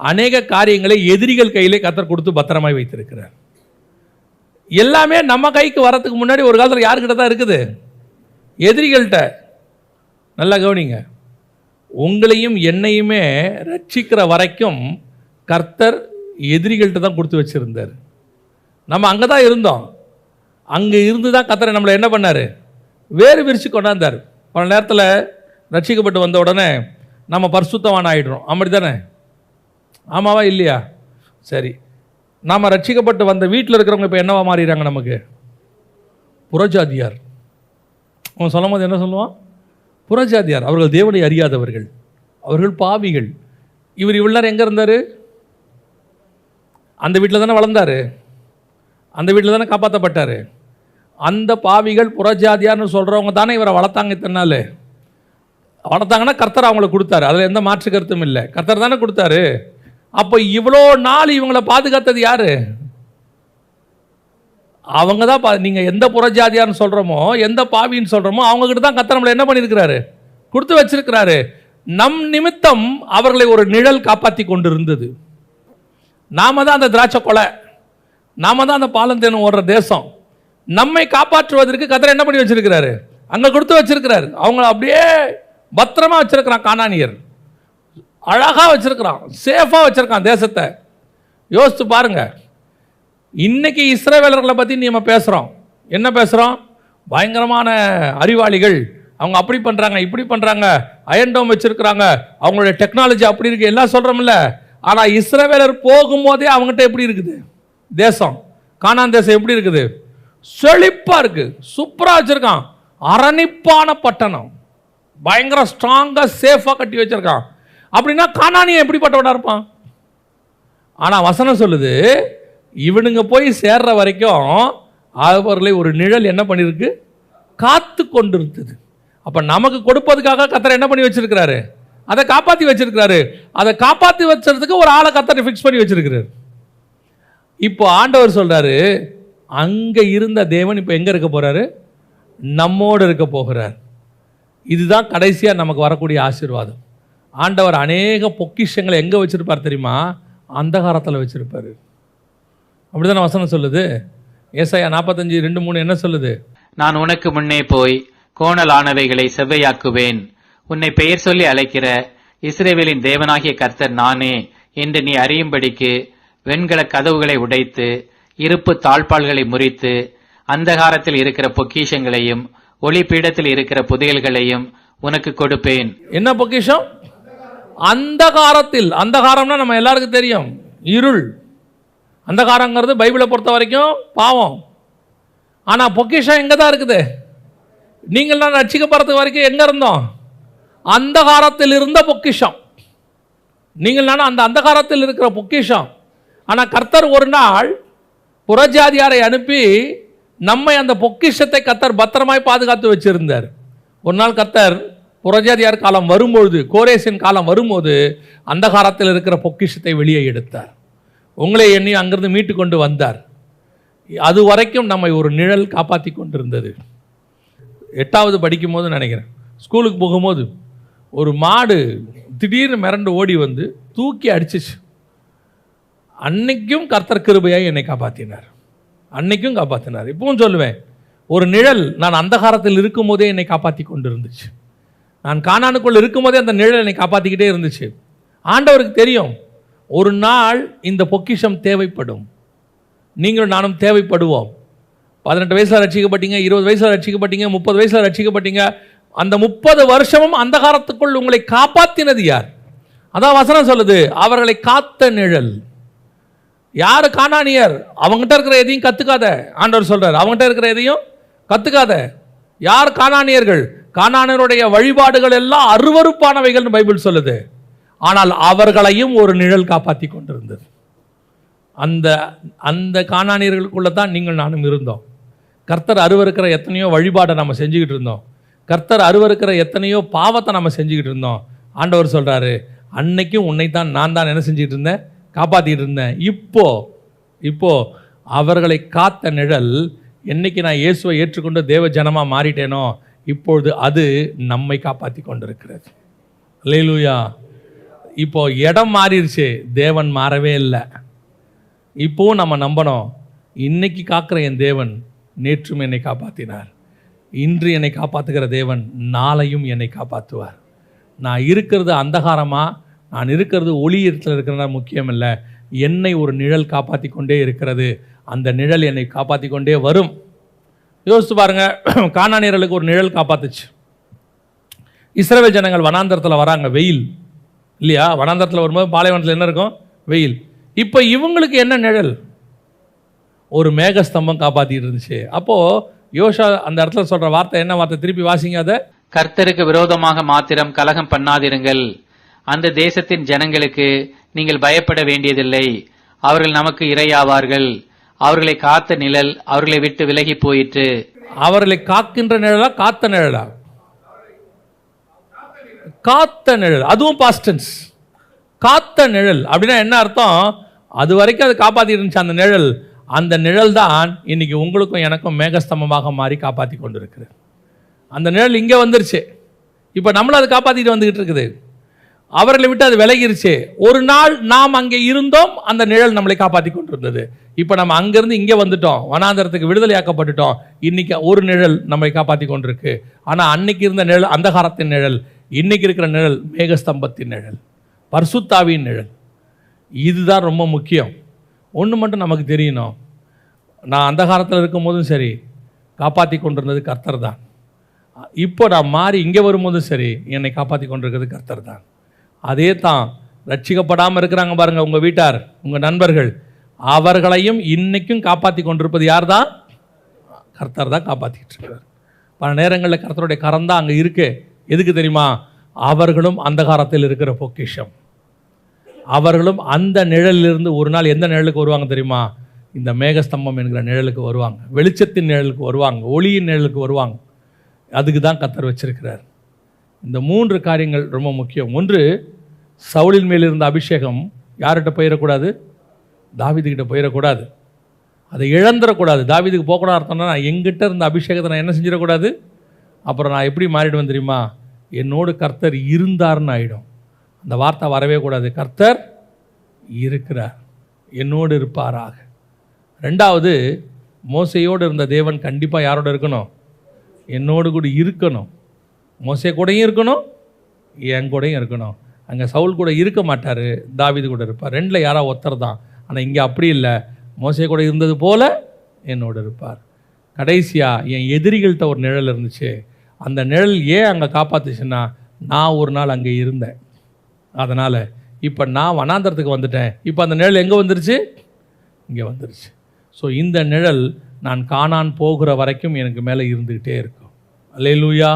S1: அநேக காரியங்களை எதிரிகள் கையிலே கர்த்தர் கொடுத்து பத்திரமாய் வைத்திருக்கிறார். எல்லாமே நம்ம கைக்கு வரத்துக்கு முன்னாடி ஒரு காலத்தில் யாருக்கிட்ட தான் இருக்குது? எதிரிகள்கிட்ட. நல்லா கவனிங்க, உங்களையும் என்னையுமே ரட்சிக்கிற வரைக்கும் கர்த்தர் எதிரிகள்கிட்ட தான் கொடுத்து வச்சுருந்தார். நம்ம அங்கே தான் இருந்தோம். அங்கே இருந்து தான் கர்த்தரை நம்மளை என்ன பண்ணார்? வேறு விரிச்சு கொண்டாந்தார். பல நேரத்தில் ரட்சிக்கப்பட்டு வந்த உடனே நம்ம பரிசுத்தவான் ஆகிடுறோம். அப்படி தானே? ஆமாவா இல்லையா? சரி, நாம் ரட்சிக்கப்பட்டு வந்த வீட்டில் இருக்கிறவங்க இப்போ என்னவா மாறிடுறாங்க? நமக்கு புறஜாதியார். அவன் சொல்லும் போது என்ன சொல்லுவான்? புறஜாதியார். அவர்கள் தேவனை அறியாதவர்கள், அவர்கள் பாவிகள். இவர் இவ்வளோ நேரம் எங்கே இருந்தார்? அந்த வீட்டில் தானே வளர்ந்தார், அந்த வீட்டில் தானே காப்பாற்றப்பட்டார். அந்த பாவிகள் புறஜாதியார்னு சொல்கிறவங்க தானே இவரை வளர்த்தாங்க. இத்தனை நாள் வளர்த்தாங்கன்னா கர்த்தர் அவங்கள கொடுத்தாரு, அதில் எந்த மாற்று கருத்தும் இல்லை. கர்த்தர் தானே கொடுத்தாரு. அப்போ இவ்வளோ நாள் இவங்களை பாதுகாத்தது யாரு? அவங்க தான். நீங்கள் எந்த புறஜாதியார்னு சொல்கிறோமோ, எந்த பாவின்னு சொல்கிறோமோ, அவங்ககிட்ட தான் கர்த்தர் நம்மளை என்ன பண்ணியிருக்கிறாரு? கொடுத்து வச்சிருக்கிறாரு. நம் நிமித்தம் அவர்களை ஒரு நிழல் காப்பாற்றி கொண்டு இருந்தது. நாம தான் அந்த திராட்சை கொலை, நாம தான் அந்த பாலந்தேனும் ஓடுற தேசம். நம்மை காப்பாற்றுவதற்கு கர்த்தர் என்ன பண்ணி வச்சிருக்கிறாரு? அங்கே கொடுத்து வச்சிருக்கிறாரு. அவங்கள அப்படியே பத்திரமா வச்சிருக்கிறான். கானானியர் அழகாக வச்சிருக்கிறான், சேஃபாக வச்சிருக்கான் தேசத்தை. யோசித்து பாருங்க. இன்னைக்கு இஸ்ரவேலர்களை பற்றி நம்ம பேசுகிறோம். என்ன பேசுகிறோம்? பயங்கரமான அறிவாளிகள், அவங்க அப்படி பண்ணுறாங்க, இப்படி பண்ணுறாங்க, அயன்டோம் வச்சிருக்கிறாங்க, அவங்களுடைய டெக்னாலஜி அப்படி இருக்குது, எல்லாம் சொல்கிறோம்ல. ஆனால் இஸ்ரவேலர் போகும்போதே அவங்ககிட்ட எப்படி இருக்குது தேசம்? கானான் தேசம் எப்படி இருக்குது? செழிப்பாக இருக்குது, சூப்பராக வச்சுருக்கான். அரணிப்பான பட்டணம், பயங்கர ஸ்ட்ராங்காக சேஃபாக கட்டி வச்சிருக்கான். அப்படின்னா கானானியன் எப்படிப்பட்டவனா இருப்பான்? ஆனால் வசனம் சொல்லுது, இவனுங்க போய் சேர்ற வரைக்கும் அவர்களை ஒரு நிழல் என்ன பண்ணியிருக்கு? காத்து கொண்டு இருந்தது. அப்போ நமக்கு கொடுப்பதுக்காக கர்த்தர் என்ன பண்ணி வச்சிருக்கிறாரு? அதை காப்பாற்றி வச்சிருக்கிறாரு. அதை காப்பாற்றி வச்சதுக்கு ஒரு ஆளை கர்த்தர் ஃபிக்ஸ் பண்ணி வச்சிருக்கிறாரு. இப்போ ஆண்டவர் சொல்றாரு, அங்கே இருந்த தேவன் இப்போ எங்கே இருக்க போறாரு? நம்மோடு இருக்க போகிறார். இதுதான் கடைசியாக நமக்கு வரக்கூடிய ஆசீர்வாதம். ஆண்டவர் அநேக பொக்கிஷங்களை எங்கே வச்சிருப்பார் தெரியுமா? அந்தகாரத்தில் வச்சிருப்பார். அப்படிதான் வசனம் சொல்லுது. ஏசாயா 45:2-3 என்ன சொல்லுது?
S2: நான் உனக்கு முன்னே போய் கோணலானவைகளை செவ்வையாக்குவேன். உன்னை பெயர் சொல்லி அழைக்கிற இஸ்ரவேலின் தேவனாகிய கர்த்தர் நானே என்று நீ அறியும்படிக்கு வெண்கல கதவுகளை உடைத்து இருப்பு தாழ்பால்களை முறித்து அந்தகாரத்தில் இருக்கிற பொக்கிஷங்களையும் ஒளிப்பீடத்தில் இருக்கிற புதையல்களையும் உனக்கு கொடுப்பேன்.
S1: என்ன பொக்கிஷம்? அந்தகாரத்தில். அந்தகாரம்னா நம்ம எல்லாருக்கும் தெரியும், இருள். அந்தகாரங்கிறது பைபிளை பொறுத்த வரைக்கும் பாவம். ஆனால் பொக்கிஷம் எங்கே தான் இருக்குது? நீங்கள்லாம் ரட்சிக்கப்படுறதுக்கு வரைக்கும் எங்கே இருந்தோம்? அந்தகாரத்தில் இருந்த பொக்கிஷம். நீங்கள் அந்த அந்தகாரத்தில் இருக்கிற பொக்கிஷம். ஆனால் கர்த்தர் ஒரு நாள் புறஜாதியாரை அனுப்பி நம்மை அந்த பொக்கிஷத்தை கர்த்தர் பத்திரமாய் பாதுகாத்து வச்சிருந்தார். ஒரு நாள் கர்த்தர் புறஜாதியார் காலம் வரும்பொழுது, கோரேசின் காலம் வரும்போது அந்தகாரத்தில் இருக்கிற பொக்கிஷத்தை வெளியே எடுத்தார். உங்களை எண்ணி அங்கிருந்து மீட்டு கொண்டு வந்தார். அது வரைக்கும் நம்மை ஒரு நிழல் காப்பாற்றி கொண்டிருந்தது. 8வது படிக்கும் போது நினைக்கிறேன், ஸ்கூலுக்கு போகும்போது ஒரு மாடு திடீர்னு மிரண்டு ஓடி வந்து தூக்கி அடிச்சிச்சு. அன்னைக்கும் கர்த்தர் கிருபையாய் என்னை காப்பாற்றினார். அன்னைக்கும் காப்பாற்றினார். இப்பவும் சொல்லுவேன், ஒரு நிழல் நான் அந்தகாரத்தில் இருக்கும் போதே என்னை காப்பாற்றி கொண்டு இருந்துச்சு. நான் கானானுக்குள் இருக்கும் போதே அந்த நிழல் என்னை காப்பாற்றிக்கிட்டே இருந்துச்சு. ஆண்டவருக்கு தெரியும், ஒரு நாள் இந்த பொக்கிஷம் தேவைப்படும். நீங்களும் நானும் தேவைப்படுவோம். 18 வயசில் ரட்சிக்கப்பட்டீங்க, 20 வயசில் ரட்சிக்கப்பட்டீங்க, 30 வயசில் ரட்சிக்கப்பட்டீங்க. அந்த 30 வருஷமும் அந்தகாரத்துக்குள் உங்களை காப்பாற்றினது யார்? அதான் வசனம் சொல்லுது, அவர்களை காத்த நிழல். யாரு? கானானியர். அவங்ககிட்ட இருக்கிற எதையும் கத்துக்காத. ஆண்டவர் சொல்றார், அவங்ககிட்ட இருக்கிற எதையும் கத்துக்காத. யார் கானானியர்கள்? கானானியருடைய வழிபாடுகள் எல்லாம் அருவருப்பானவைகள் பைபிள் சொல்லுது. ஆனால் அவர்களையும் ஒரு நிழல் காப்பாற்றி கொண்டிருந்தது. அந்த அந்த கானானியர்களுக்குள்ள தான் நீங்கள் நானும் இருந்தோம். கர்த்தர் அருவருக்கிற எத்தனையோ வழிபாடை நம்ம செஞ்சுக்கிட்டு இருந்தோம். கர்த்தர் அருவருக்கிற எத்தனையோ பாவத்தை நம்ம செஞ்சுக்கிட்டு இருந்தோம். ஆண்டவர் சொல்றாரு, அன்னைக்கும் உன்னைத்தான் நான் தான் என்ன செஞ்சுக்கிட்டு இருந்தேன்? காப்பாற்றிக்கிட்டு இருந்தேன். இப்போ அவர்களை காத்த நிழல், என்னைக்கு நான் இயேசுவை ஏற்றுக்கொண்டு தேவ ஜனமாக மாறிட்டேனோ இப்பொழுது அது நம்மை காப்பாற்றி கொண்டிருக்கிறது. அல்லேலூயா. இப்போ இடம் மாறிடுச்சு, தேவன் மாறவே இல்லை. இப்போவும் நம்ம நம்பணும், இன்னைக்கு காக்கிற என் தேவன் நேற்றும் என்னை காப்பாற்றினார். இன்று என்னை காப்பாற்றுகிற தேவன் நாளையும் என்னை காப்பாற்றுவார். நான் இருக்கிறது அந்தகாரமாக, நான் இருக்கிறது ஒளி இடத்துல இருக்கிறதா முக்கியம் இல்லை. என்னை ஒரு நிழல் காப்பாற்றி கொண்டே இருக்கிறது. அந்த நிழல் என்னை காப்பாற்றி கொண்டே வரும். யோசித்து பாருங்க, கானானியர்களுக்கு ஒரு நிழல் காப்பாத்துச்சு. இஸ்ரவேல் ஜனங்கள் வனாந்தரத்தில் வராங்க, வெயில் இல்லையா? வனாந்தரத்தில் வரும்போது பாலைவனத்தில் என்ன இருக்கும்? வெயில். இப்போ இவங்களுக்கு என்ன நிழல்? ஒரு மேகஸ்தம்பம் காப்பாற்றிட்டு இருந்துச்சு. அப்போ யோசா அந்த இடத்துல சொல்ற வார்த்தை என்ன வார்த்தை? திருப்பி வாசிங்க அதை.
S2: கர்த்தருக்கு விரோதமாக மாத்திரம் கலகம் பண்ணாதிருங்கள். அந்த தேசத்தின் ஜனங்களுக்கு நீங்கள் பயப்பட வேண்டியதில்லை. அவர்கள் நமக்கு இரையாவார்கள். அவர்களை காத்த நிழல் அவர்களை விட்டு விலகி போயிற்று.
S1: அவர்களை காக்கின்ற நிழலா காத்த நிழலா? காத்த நிழல். அதுவும் பாஸ்ட் டென்ஸ். காத்த நிழல் அப்படின்னா என்ன அர்த்தம்? அது வரைக்கும் அது காப்பாற்றிட்டு இருந்துச்சு அந்த நிழல். அந்த நிழல் தான் இன்னைக்கு உங்களுக்கும் எனக்கும் மேகஸ்தம்பமாக மாறி காப்பாற்றி கொண்டு இருக்குது. அந்த நிழல் இங்கே வந்துருச்சு. இப்போ நம்மளும் அது காப்பாற்றிட்டு வந்துக்கிட்டு இருக்குது. அவர்களை விட்டு அது விலகிருச்சு. ஒரு நாள் நாம் அங்கே இருந்தோம், அந்த நிழல் நம்மளை காப்பாற்றி கொண்டு இருந்தது. இப்போ நம்ம அங்கேருந்து இங்கே வந்துட்டோம், வனாந்தரத்துக்கு விடுதலையாக்கப்பட்டுட்டோம். இன்னைக்கு ஒரு நிழல் நம்மை காப்பாற்றி கொண்டிருக்கு. ஆனால் அன்னைக்கு இருந்த நிழல் அந்தகாரத்தின் நிழல், இன்னைக்கு இருக்கிற நிழல் மேகஸ்தம்பத்தின் நிழல், பரிசுத்தாவின் நிழல். இதுதான் ரொம்ப முக்கியம். ஒன்று மட்டும் நமக்கு தெரியணும், நான் அந்தகாரத்தில் இருக்கும் போதும் சரி காப்பாற்றி கொண்டிருந்தது கர்த்தர் தான். இப்போ நான் மாறி இங்கே வரும்போதும் சரி என்னை காப்பாற்றி கொண்டிருக்கிறது கர்த்தர் தான். அதே தான் ரட்சிக்கப்படாமல் இருக்கிறாங்க பாருங்க, உங்கள் வீட்டார், உங்கள் நண்பர்கள், அவர்களையும் இன்னைக்கும் காப்பாற்றி கொண்டிருப்பது யார் தான்? கர்த்தர் தான் காப்பாற்றிக்கிட்டு இருக்கிறார். பல நேரங்களில் கர்த்தருடைய கரம் தான் அங்கே இருக்கு. எதுக்கு தெரியுமா? அவர்களும் அந்தகாரத்தில் இருக்கிற பொக்கிஷம். அவர்களும் அந்த நிழலிலிருந்து ஒரு நாள் எந்த நிழலுக்கு வருவாங்க தெரியுமா? இந்த மேகஸ்தம்பம் என்கிற நிழலுக்கு வருவாங்க, வெளிச்சத்தின் நிழலுக்கு வருவாங்க, ஒளியின் நிழலுக்கு வருவாங்க. அதுக்கு தான் கர்த்தர் வச்சிருக்கிறார். இந்த 3 காரியங்கள் ரொம்ப முக்கியம். ஒன்று, சவுலின் மேல் இருந்த அபிஷேகம் யார்கிட்ட போயிடக்கூடாது? தாவீதுகிட்ட போயிடக்கூடாது. அதை இழந்துடக்கூடாது. தாவீதுக்கு போகக்கூடாது அர்த்தம்னா, நான் எங்கிட்ட இருந்த அபிஷேகத்தை நான் என்ன செஞ்சிடக்கூடாது? அப்புறம் நான் எப்படி மாறிடுவேன் தெரியுமா? என்னோடு கர்த்தர் இருந்தார்னு ஆகிடும். அந்த வார்த்தை வரவே கூடாது. கர்த்தர் இருக்கிறார், என்னோடு இருப்பாராக. 2வது, மோசையோடு இருந்த தேவன் கண்டிப்பாக யாரோடு இருக்கணும்? என்னோடு கூட இருக்கணும். மோசே கூடயும் இருக்கணும், என் கூடயும் இருக்கணும். அங்கே சவுல் கூட இருக்க மாட்டார், தாவீது கூட இருப்பார். 2ல் யாராவது ஒருத்தர் தான். ஆனால் இங்கே அப்படி இல்லை. மோசே கூட இருந்தது போல என்னோடு இருப்பார். கடைசியாக என் எதிரிகள்கிட்ட ஒரு நிழல் இருந்துச்சு. அந்த நிழல் ஏன் அங்கே காப்பாற்றுச்சுன்னா, நான் ஒரு நாள் அங்கே இருந்தேன். அதனால் இப்போ நான் வனாந்தரத்துக்கு வந்துட்டேன். இப்போ அந்த நிழல் எங்கே வந்துருச்சு? இங்கே வந்துருச்சு. ஸோ இந்த நிழல் நான் கானான் போகிற வரைக்கும் எனக்கு மேலே இருந்துக்கிட்டே இருக்கும். அல்லேலூயா.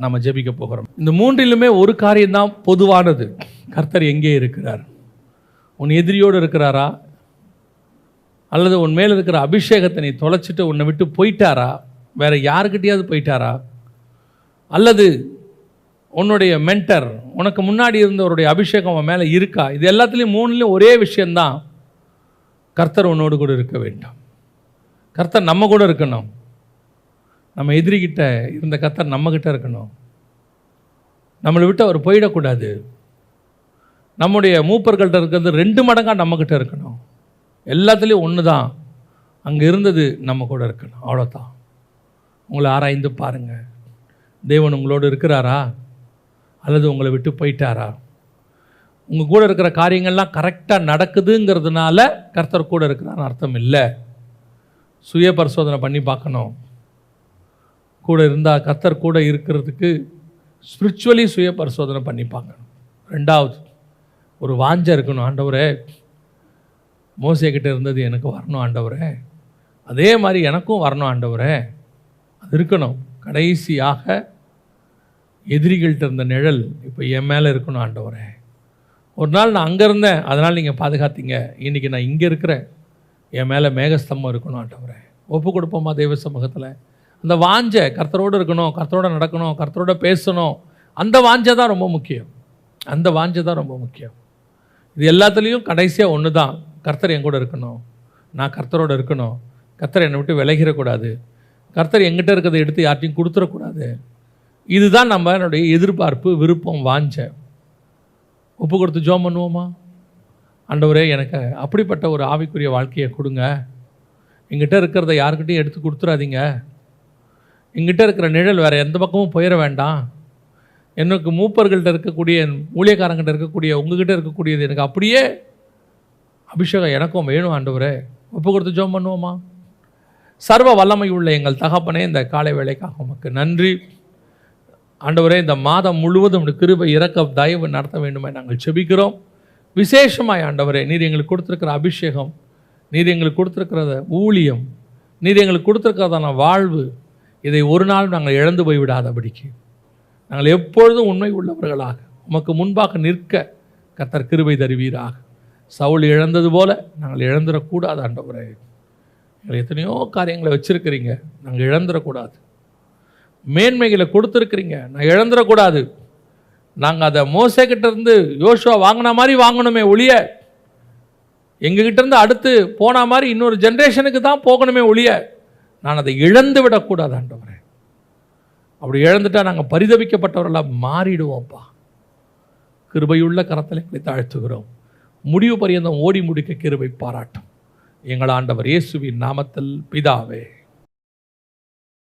S1: நம்ம ஜெபிக்க போகிறோம். இந்த 3லுமே ஒரு காரியம்தான் பொதுவானது. கர்த்தர் எங்கே இருக்கிறார்? உன் எதிரியோடு இருக்கிறாரா? அல்லது உன் மேலே இருக்கிற அபிஷேகத்தை நீ தொலைச்சிட்டு உன்னை விட்டு போயிட்டாரா? வேற யாருக்கிட்டையாவது போயிட்டாரா? அல்லது உன்னுடைய மென்டர், உனக்கு முன்னாடி இருந்தவருடைய அபிஷேகம் அவன் மேலே இருக்கா? இது எல்லாத்துலேயும் மூணுலேயும் ஒரே விஷயந்தான், கர்த்தர் உன்னோடு கூட இருக்க வேண்டும். கர்த்தர் நம்ம கூட இருக்கணும். நம்ம எதிரிகிட்ட இருந்த கர்த்தர் நம்மக்கிட்ட இருக்கணும். நம்மளை விட்டு அவர் போயிடக்கூடாது. நம்முடைய மூப்பர்கள்ட்ட இருக்கிறது 2 மடங்காக நம்மக்கிட்ட இருக்கணும். எல்லாத்துலேயும் ஒன்று தான், அங்கே இருந்தது நம்ம கூட இருக்கணும். அவ்வளோதான். உங்களை ஆராய்ந்து பாருங்கள். தேவன் உங்களோடு இருக்கிறாரா அல்லது உங்களை விட்டு போயிட்டாரா? உங்கள் கூட இருக்கிற காரியங்கள்லாம் கரெக்டாக நடக்குதுங்கிறதுனால கர்த்தர் கூட இருக்கிறான்னு அர்த்தம் இல்லை. சுய பரிசோதனை பண்ணி பார்க்கணும். கூட இருந்தால் கர்த்தர் கூட இருக்கிறதுக்கு ஸ்பிரிச்சுவலி சுய பரிசோதனை பண்ணி பார்க்கணும். 2வது, ஒரு வாஞ்சை இருக்கணும். ஆண்டவரே, மோசேக்கிட்ட இருந்தது எனக்கு வரணும் ஆண்டவரே, அதே மாதிரி எனக்கும் வரணும் ஆண்டவரே, அது இருக்கணும். கடைசியாக எதிரிகள்கிட்ட இருந்த நிழல் இப்போ என் மேலே இருக்கணும் ஆண்டவரே. ஒரு நாள் நான் அங்கே இருந்தேன், அதனால் நீங்கள் பாதுகாத்தீங்க. இன்றைக்கி நான் இங்கே இருக்கிறேன், என் மேலே மேகஸ்தம்பம் இருக்கணும் ஆண்டவரே. ஒப்பு கொடுப்போமா தெய்வ சமூகத்தில்? அந்த வாஞ்சை கர்த்தரோடு இருக்கணும், கர்த்தரோடு நடக்கணும், கர்த்தரோட பேசணும். அந்த வாஞ்சை தான் ரொம்ப முக்கியம். அந்த வாஞ்சை தான் ரொம்ப முக்கியம். இது எல்லாத்துலேயும் கடைசியாக ஒன்று தான், கர்த்தர் என் கூட இருக்கணும், நான் கர்த்தரோடு இருக்கணும், கர்த்தர் என்னை விட்டு விலகிடக்கூடாது, கர்த்தர் எங்கிட்ட இருக்கிறத எடுத்து யார்ட்டையும் கொடுத்துடக்கூடாது. இதுதான் நம்மளுடைய எதிர்பார்ப்பு, விருப்பம், வாஞ்சை. ஒப்பு கொடுத்து ஜெபம் பண்ணுவோமா? ஆண்டவரே, எனக்கு அப்படிப்பட்ட ஒரு ஆவிக்குரிய வாழ்க்கையை கொடுங்க. எங்கிட்ட இருக்கிறத யாருக்கிட்டையும் எடுத்து கொடுத்துடாதீங்க. எங்கிட்ட இருக்கிற நிழல் வேறு எந்த பக்கமும் போயிட வேண்டாம். எனக்கு மூப்பர்கள்ட்ட இருக்கக்கூடிய, ஊழியக்காரங்கிட்ட இருக்கக்கூடிய, உங்ககிட்ட இருக்கக்கூடியது எனக்கு அப்படியே அபிஷேகம் எனக்கும் வேணும் ஆண்டவரே. ஒப்பு கொடுத்து ஜெபம் பண்ணுவோமா? சர்வ வல்லமை உள்ள எங்கள் தகப்பனே, இந்த காலை வேளைக்காக உமக்கு நன்றி ஆண்டவரே. இந்த மாதம் முழுவதும் கிருபை, இரக்கம், தயவு நடத்த வேண்டுமே நாங்கள் செபிக்கிறோம். விசேஷமாய் ஆண்டவரே, நீர் எங்களுக்கு கொடுத்துருக்கிற அபிஷேகம், நீர் எங்களுக்கு கொடுத்துருக்கிற ஊழியம், நீர் எங்களுக்கு கொடுத்துருக்கிறதான வாழ்வு, இதை ஒரு நாள் நாங்கள் இழந்து போய்விடாதபடிக்கு நாங்கள் எப்பொழுதும் உண்மை உள்ளவர்களாக உமக்கு முன்பாக நிற்க கர்த்தர் கிருபை தருவீராக. சவுல் இழந்தது போல நாங்கள் இழந்துடக்கூடாது ஆண்டவரே. எங்களை எத்தனையோ காரியங்களை வச்சுருக்கிறீங்க, நாங்கள் இழந்துடக்கூடாது. மேன்மைகளை கொடுத்துருக்கிறீங்க, நான் இழந்துடக்கூடாது. நாங்கள் அதை மோசேக்கிட்ட இருந்து யோசுவா வாங்கின மாதிரி வாங்கணுமே ஒழிய, எங்ககிட்ட இருந்து அடுத்து போன மாதிரி இன்னொரு ஜென்ரேஷனுக்கு தான் போகணுமே ஒழிய, நான் அதை இழந்து விடக்கூடாது ஆண்டவரே. அப்படி இழந்துட்டால் நாங்கள் பரிதபிக்கப்பட்டவர்களாக மாறிடுவோம்ப்பா. கிருபையுள்ள கரத்தில் எங்களை தாழ்த்துகிறோம். முடிவு பரியந்தம் ஓடி முடிக்க கிருபை பாராட்டும் எங்கள் ஆண்டவர் இயேசுவின் நாமத்தில் பிதாவே.